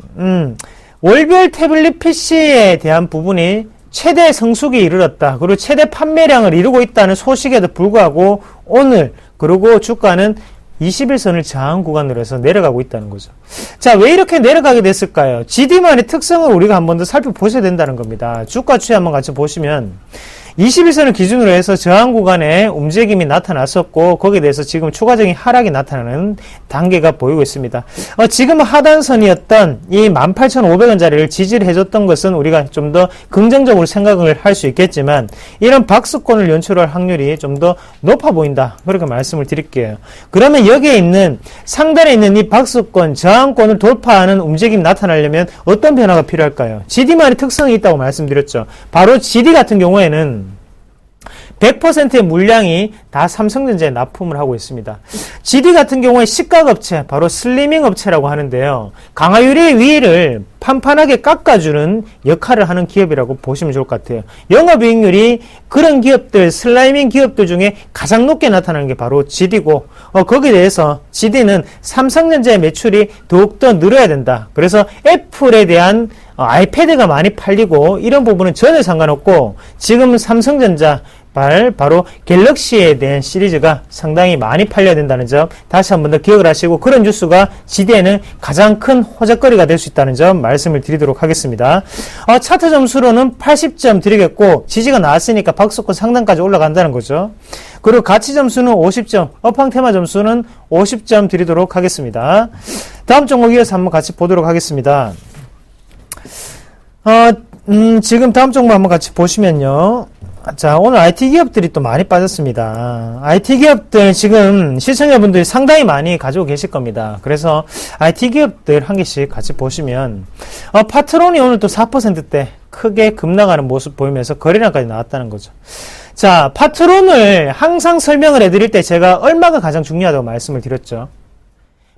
월별 태블릿 PC에 대한 부분이 최대 성수기에 이르렀다. 그리고 최대 판매량을 이루고 있다는 소식에도 불구하고 오늘 그리고 주가는 21선을 저항 구간으로 해서 내려가고 있다는 거죠. 자, 왜 이렇게 내려가게 됐을까요? GD만의 특성을 우리가 한 번 더 살펴보셔야 된다는 겁니다. 주가 추이 한번 같이 보시면 21선을 기준으로 해서 저항 구간에 움직임이 나타났었고, 거기에 대해서 지금 추가적인 하락이 나타나는 단계가 보이고 있습니다. 지금 하단선이었던 이 18,500원짜리를 지지를 해줬던 것은 우리가 좀 더 긍정적으로 생각을 할 수 있겠지만, 이런 박스권을 연출할 확률이 좀 더 높아 보인다 그렇게 말씀을 드릴게요. 그러면 여기에 있는 상단에 있는 이 박스권 저항권을 돌파하는 움직임이 나타나려면 어떤 변화가 필요할까요? GD만의 특성이 있다고 말씀드렸죠. 바로 GD 같은 경우에는 100%의 물량이 다 삼성전자에 납품을 하고 있습니다. GD 같은 경우에 식각업체, 바로 슬리밍 업체라고 하는데요. 강화유리의 위를 판판하게 깎아주는 역할을 하는 기업이라고 보시면 좋을 것 같아요. 영업이익률이 그런 기업들, 슬라이밍 기업들 중에 가장 높게 나타나는 게 바로 GD고, 거기에 대해서 GD는 삼성전자의 매출이 더욱더 늘어야 된다. 그래서 애플에 대한 아이패드가 많이 팔리고 이런 부분은 전혀 상관없고, 지금 삼성전자 바로 갤럭시에 대한 시리즈가 상당히 많이 팔려야 된다는 점 다시 한 번 더 기억을 하시고, 그런 뉴스가 GD에는 가장 큰 호재거리가 될 수 있다는 점 말씀을 드리도록 하겠습니다. 차트 점수로는 80점 드리겠고, 지지가 나왔으니까 박스권 상단까지 올라간다는 거죠. 그리고 가치 점수는 50점, 업황 테마 점수는 50점 드리도록 하겠습니다. 다음 종목 이어서 한번 같이 보도록 하겠습니다. 지금 다음 종목 한번 같이 보시면요. 자, 오늘 IT 기업들이 또 많이 빠졌습니다. IT 기업들 지금 시청자분들이 상당히 많이 가지고 계실 겁니다. 그래서 IT 기업들 한 개씩 같이 보시면, 파트론이 오늘 또 4%대 크게 급락하는 모습 보이면서 거래량까지 나왔다는 거죠. 자, 파트론을 항상 설명을 해드릴 때 제가 얼마가 가장 중요하다고 말씀을 드렸죠.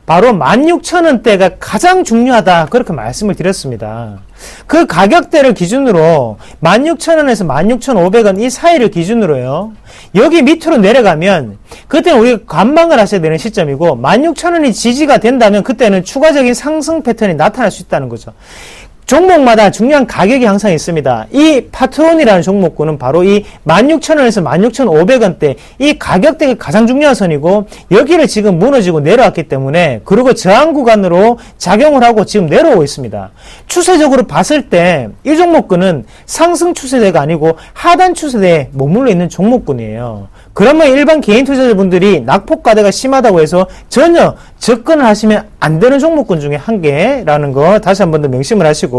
바로 16,000원대가 가장 중요하다, 그렇게 말씀을 드렸습니다. 그 가격대를 기준으로 16,000원에서 16,500원 이 사이를 기준으로요, 여기 밑으로 내려가면 그때는 우리가 관망을 하셔야 되는 시점이고, 16,000원이 지지가 된다면 그때는 추가적인 상승 패턴이 나타날 수 있다는 거죠. 종목마다 중요한 가격이 항상 있습니다. 이 파트론이라는 종목군은 바로 이 16,000원에서 16,500원대 이 가격대가 가장 중요한 선이고, 여기를 지금 무너지고 내려왔기 때문에, 그리고 저항 구간으로 작용을 하고 지금 내려오고 있습니다. 추세적으로 봤을 때 이 종목군은 상승 추세대가 아니고 하단 추세대에 머물러 있는 종목군이에요. 그러면 일반 개인 투자자분들이 낙폭과대가 심하다고 해서 전혀 접근을 하시면 안 되는 종목군 중에 한 개라는 거 다시 한 번 더 명심을 하시고,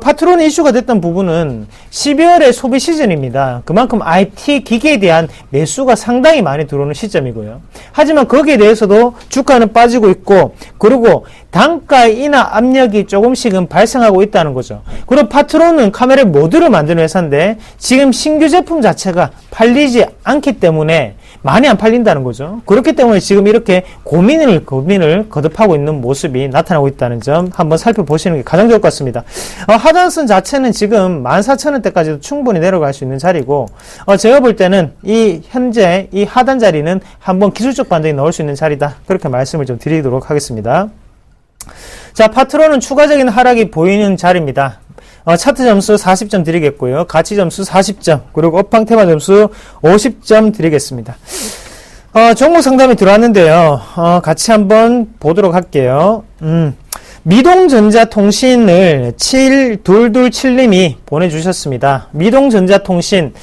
파트론 이슈가 됐던 부분은 12월의 소비 시즌입니다. 그만큼 IT 기기에 대한 매수가 상당히 많이 들어오는 시점이고요. 하지만 거기에 대해서도 주가는 빠지고 있고, 그리고 단가 인하 압력이 조금씩은 발생하고 있다는 거죠. 그리고 파트론은 카메라 모듈을 만드는 회사인데 지금 신규 제품 자체가 팔리지 않기 때문에 많이 안 팔린다는 거죠. 그렇기 때문에 지금 이렇게 고민을 거듭하고 있는 모습이 나타나고 있다는 점 한번 살펴보시는 게 가장 좋을 것 같습니다. 하단선 자체는 지금 14,000원대까지도 충분히 내려갈 수 있는 자리고, 제가 볼 때는 현재 이 하단 자리는 한번 기술적 반등이 나올 수 있는 자리다, 그렇게 말씀을 좀 드리도록 하겠습니다. 자, 파트론은 추가적인 하락이 보이는 자리입니다. 차트 점수 40점 드리겠고요. 가치 점수 40점, 그리고 업황 테마 점수 50점 드리겠습니다. 종목 상담이 들어왔는데요. 같이 한번 보도록 할게요. 미동전자통신을 7227님이 보내주셨습니다. 미동전자통신,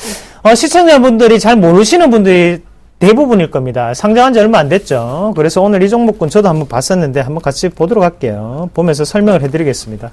시청자분들이 잘 모르시는 분들이 대부분일 겁니다. 상장한 지 얼마 안 됐죠. 그래서 오늘 이 종목군 저도 한번 봤었는데 한번 같이 보도록 할게요. 보면서 설명을 해드리겠습니다.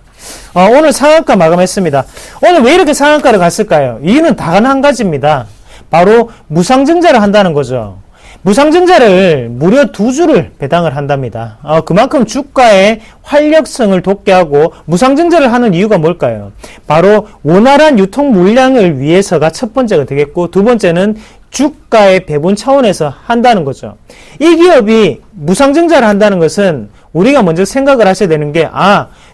오늘 상한가 마감했습니다. 오늘 왜 이렇게 상한가를 갔을까요? 이유는 단 한 가지입니다. 바로 무상증자를 한다는 거죠. 무상증자를 무려 2주를 배당을 한답니다. 그만큼 주가의 활력성을 돋게 하고, 무상증자를 하는 이유가 뭘까요? 바로 원활한 유통 물량을 위해서가 첫 번째가 되겠고, 두 번째는 주가의 배분 차원에서 한다는 거죠. 이 기업이 무상증자를 한다는 것은 우리가 먼저 생각을 하셔야 되는 게,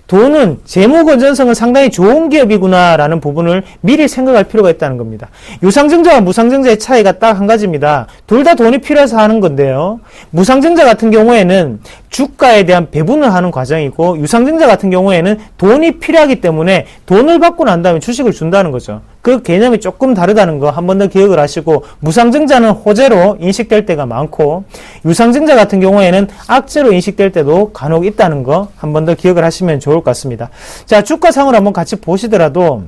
돈은 재무 건전성은 상당히 좋은 기업이구나 라는 부분을 미리 생각할 필요가 있다는 겁니다. 유상증자와 무상증자의 차이가 딱 한 가지입니다. 둘 다 돈이 필요해서 하는 건데요, 무상증자 같은 경우에는 주가에 대한 배분을 하는 과정이고, 유상증자 같은 경우에는 돈이 필요하기 때문에 돈을 받고 난 다음에 주식을 준다는 거죠. 그 개념이 조금 다르다는 거 한 번 더 기억을 하시고, 무상증자는 호재로 인식될 때가 많고, 유상증자 같은 경우에는 악재로 인식될 때도 간혹 있다는 거 한 번 더 기억을 하시면 좋을 것 같습니다. 자, 주가상으로 한번 같이 보시더라도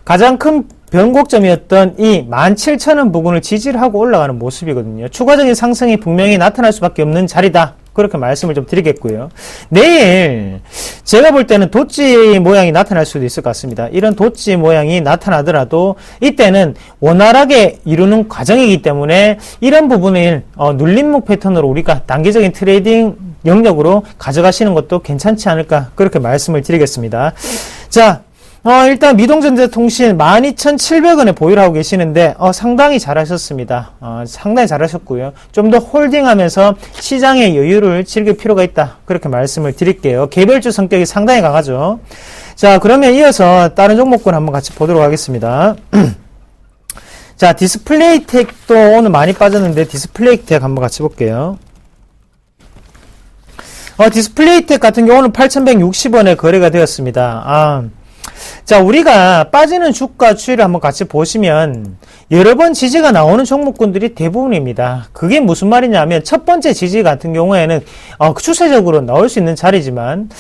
가장 큰 변곡점이었던 이 17,000원 부근을 지지를 하고 올라가는 모습이거든요. 추가적인 상승이 분명히 나타날 수밖에 없는 자리다, 그렇게 말씀을 좀 드리겠고요. 내일 제가 볼 때는 도치 모양이 나타날 수도 있을 것 같습니다. 이런 도치 모양이 나타나더라도 이때는 원활하게 이루는 과정이기 때문에 이런 부분을 눌림목 패턴으로 우리가 단기적인 트레이딩 영역으로 가져가시는 것도 괜찮지 않을까, 그렇게 말씀을 드리겠습니다. 자, 일단 미동전자통신 12,700원에 보유를 하고 계시는데, 상당히 잘하셨습니다. 상당히 잘하셨고요. 좀 더 홀딩하면서 시장의 여유를 즐길 필요가 있다. 그렇게 말씀을 드릴게요. 개별주 성격이 상당히 강하죠. 자, 그러면 이어서 다른 종목군 한번 같이 보도록 하겠습니다. 자, 디스플레이텍도 오늘 많이 빠졌는데, 디스플레이텍 한번 같이 볼게요. 디스플레이텍 같은 경우는 8,160원에 거래가 되었습니다. 자, 우리가 빠지는 주가 추이를 한번 같이 보시면 여러 번 지지가 나오는 종목군들이 대부분입니다. 그게 무슨 말이냐면 첫 번째 지지 같은 경우에는 추세적으로 나올 수 있는 자리지만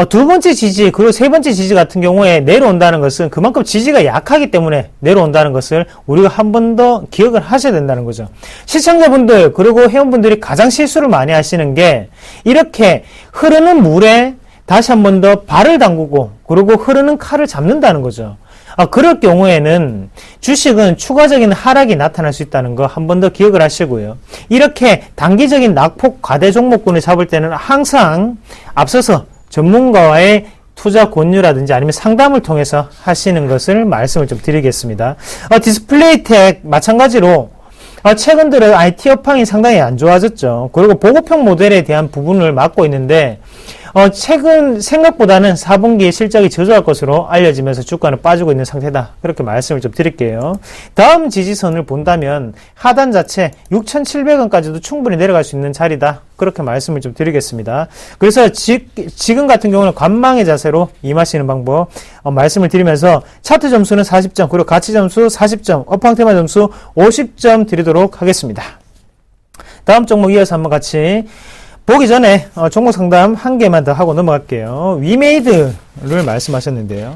두 번째 지지 그리고 세 번째 지지 같은 경우에 내려온다는 것은 그만큼 지지가 약하기 때문에 내려온다는 것을 우리가 한 번 더 기억을 하셔야 된다는 거죠. 시청자분들 그리고 회원분들이 가장 실수를 많이 하시는 게 이렇게 흐르는 물에 다시 한 번 더 발을 담그고 그리고 흐르는 칼을 잡는다는 거죠. 그럴 경우에는 주식은 추가적인 하락이 나타날 수 있다는 거 한 번 더 기억을 하시고요. 이렇게 단기적인 낙폭 과대 종목군을 잡을 때는 항상 앞서서 전문가와의 투자 권유라든지 아니면 상담을 통해서 하시는 것을 말씀을 좀 드리겠습니다. 디스플레이텍 마찬가지로 최근 들어 IT 업황이 상당히 안 좋아졌죠. 그리고 보고평 모델에 대한 부분을 맡고 있는데 최근 생각보다는 4분기에 실적이 저조할 것으로 알려지면서 주가는 빠지고 있는 상태다. 그렇게 말씀을 좀 드릴게요. 다음 지지선을 본다면 하단 자체 6,700원까지도 충분히 내려갈 수 있는 자리다. 그렇게 말씀을 좀 드리겠습니다. 그래서 지금 같은 경우는 관망의 자세로 임하시는 방법 말씀을 드리면서 차트 점수는 40점 그리고 가치 점수 40점 업황 테마 점수 50점 드리도록 하겠습니다. 다음 종목 이어서 한번 같이 보기 전에 종목 상담 한 개만 더 하고 넘어갈게요. 위메이드를 말씀하셨는데요.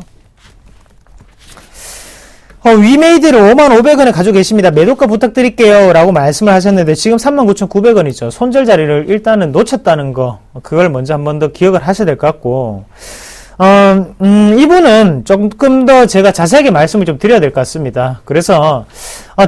위메이드를 55,500원에 가지고 계십니다. 매도가 부탁드릴게요 라고 말씀을 하셨는데 지금 39,900원이죠. 손절 자리를 일단은 놓쳤다는 거 그걸 먼저 한 번 더 기억을 하셔야 될 것 같고 이분은 조금 더 제가 자세하게 말씀을 좀 드려야 될 것 같습니다. 그래서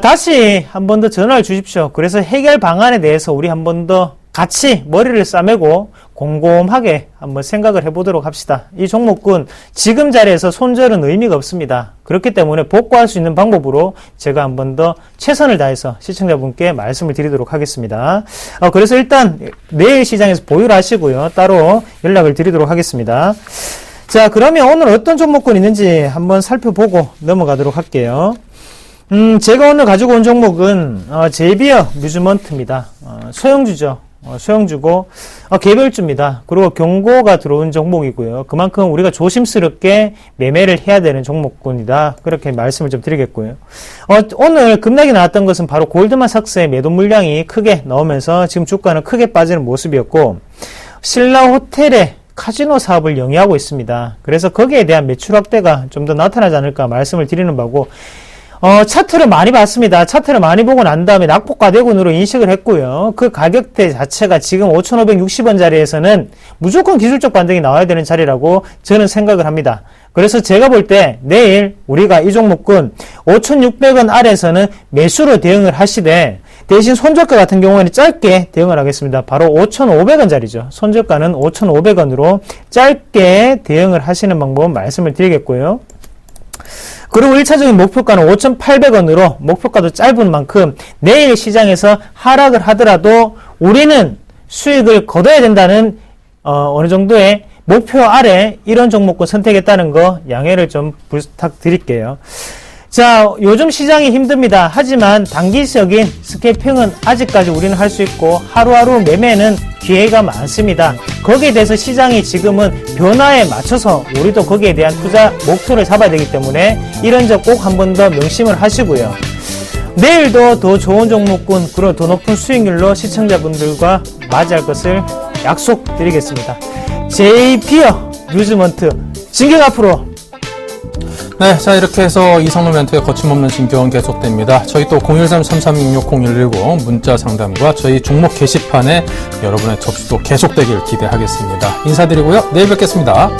다시 한 번 더 전화를 주십시오. 그래서 해결 방안에 대해서 우리 한 번 더 같이 머리를 싸매고 곰곰하게 한번 생각을 해보도록 합시다. 이 종목군 지금 자리에서 손절은 의미가 없습니다. 그렇기 때문에 복구할 수 있는 방법으로 제가 한번 더 최선을 다해서 시청자분께 말씀을 드리도록 하겠습니다. 그래서 일단 내일 시장에서 보유를 하시고요. 따로 연락을 드리도록 하겠습니다. 자, 그러면 오늘 어떤 종목군 있는지 한번 살펴보고 넘어가도록 할게요. 제가 오늘 가지고 온 종목은 제비어 뮤즈먼트입니다. 소형주죠. 소형주고 개별주입니다. 그리고 경고가 들어온 종목이고요. 그만큼 우리가 조심스럽게 매매를 해야 되는 종목군이다. 그렇게 말씀을 좀 드리겠고요. 오늘 급락이 나왔던 것은 바로 골드만삭스의 매도 물량이 크게 나오면서 지금 주가는 크게 빠지는 모습이었고 신라 호텔의 카지노 사업을 영위하고 있습니다. 그래서 거기에 대한 매출 확대가 좀 더 나타나지 않을까 말씀을 드리는 바고 차트를 많이 봤습니다. 차트를 많이 보고 난 다음에 낙폭과대군으로 인식을 했고요. 그 가격대 자체가 지금 5,560원 자리에서는 무조건 기술적 반등이 나와야 되는 자리라고 저는 생각을 합니다. 그래서 제가 볼 때 내일 우리가 이 종목군 5,600원 아래에서는 매수로 대응을 하시되 대신 손절가 같은 경우에는 짧게 대응을 하겠습니다. 바로 5,500원 자리죠. 손절가는 5,500원으로 짧게 대응을 하시는 방법 말씀을 드리겠고요. 그리고 1차적인 목표가는 5,800원으로 목표가도 짧은 만큼 내일 시장에서 하락을 하더라도 우리는 수익을 거둬야 된다는 어느 정도의 목표 아래 이런 종목군 선택했다는 거 양해를 좀 부탁드릴게요. 자, 요즘 시장이 힘듭니다. 하지만 단기적인 스캐핑은 아직까지 우리는 할 수 있고 하루하루 매매는 기회가 많습니다. 거기에 대해서 시장이 지금은 변화에 맞춰서 우리도 거기에 대한 투자 목표를 잡아야 되기 때문에 이런 점 꼭 한 번 더 명심을 하시고요. 내일도 더 좋은 종목군 그리고 더 높은 수익률로 시청자분들과 맞이할 것을 약속드리겠습니다. 제이피어 뮤즈먼트 진격 앞으로. 네, 자 이렇게 해서 이상로 멘트의 거침없는 진격은 계속됩니다. 저희 또 013-3366-0110 문자 상담과 저희 종목 게시판에 여러분의 접수도 계속되길 기대하겠습니다. 인사드리고요. 내일 뵙겠습니다.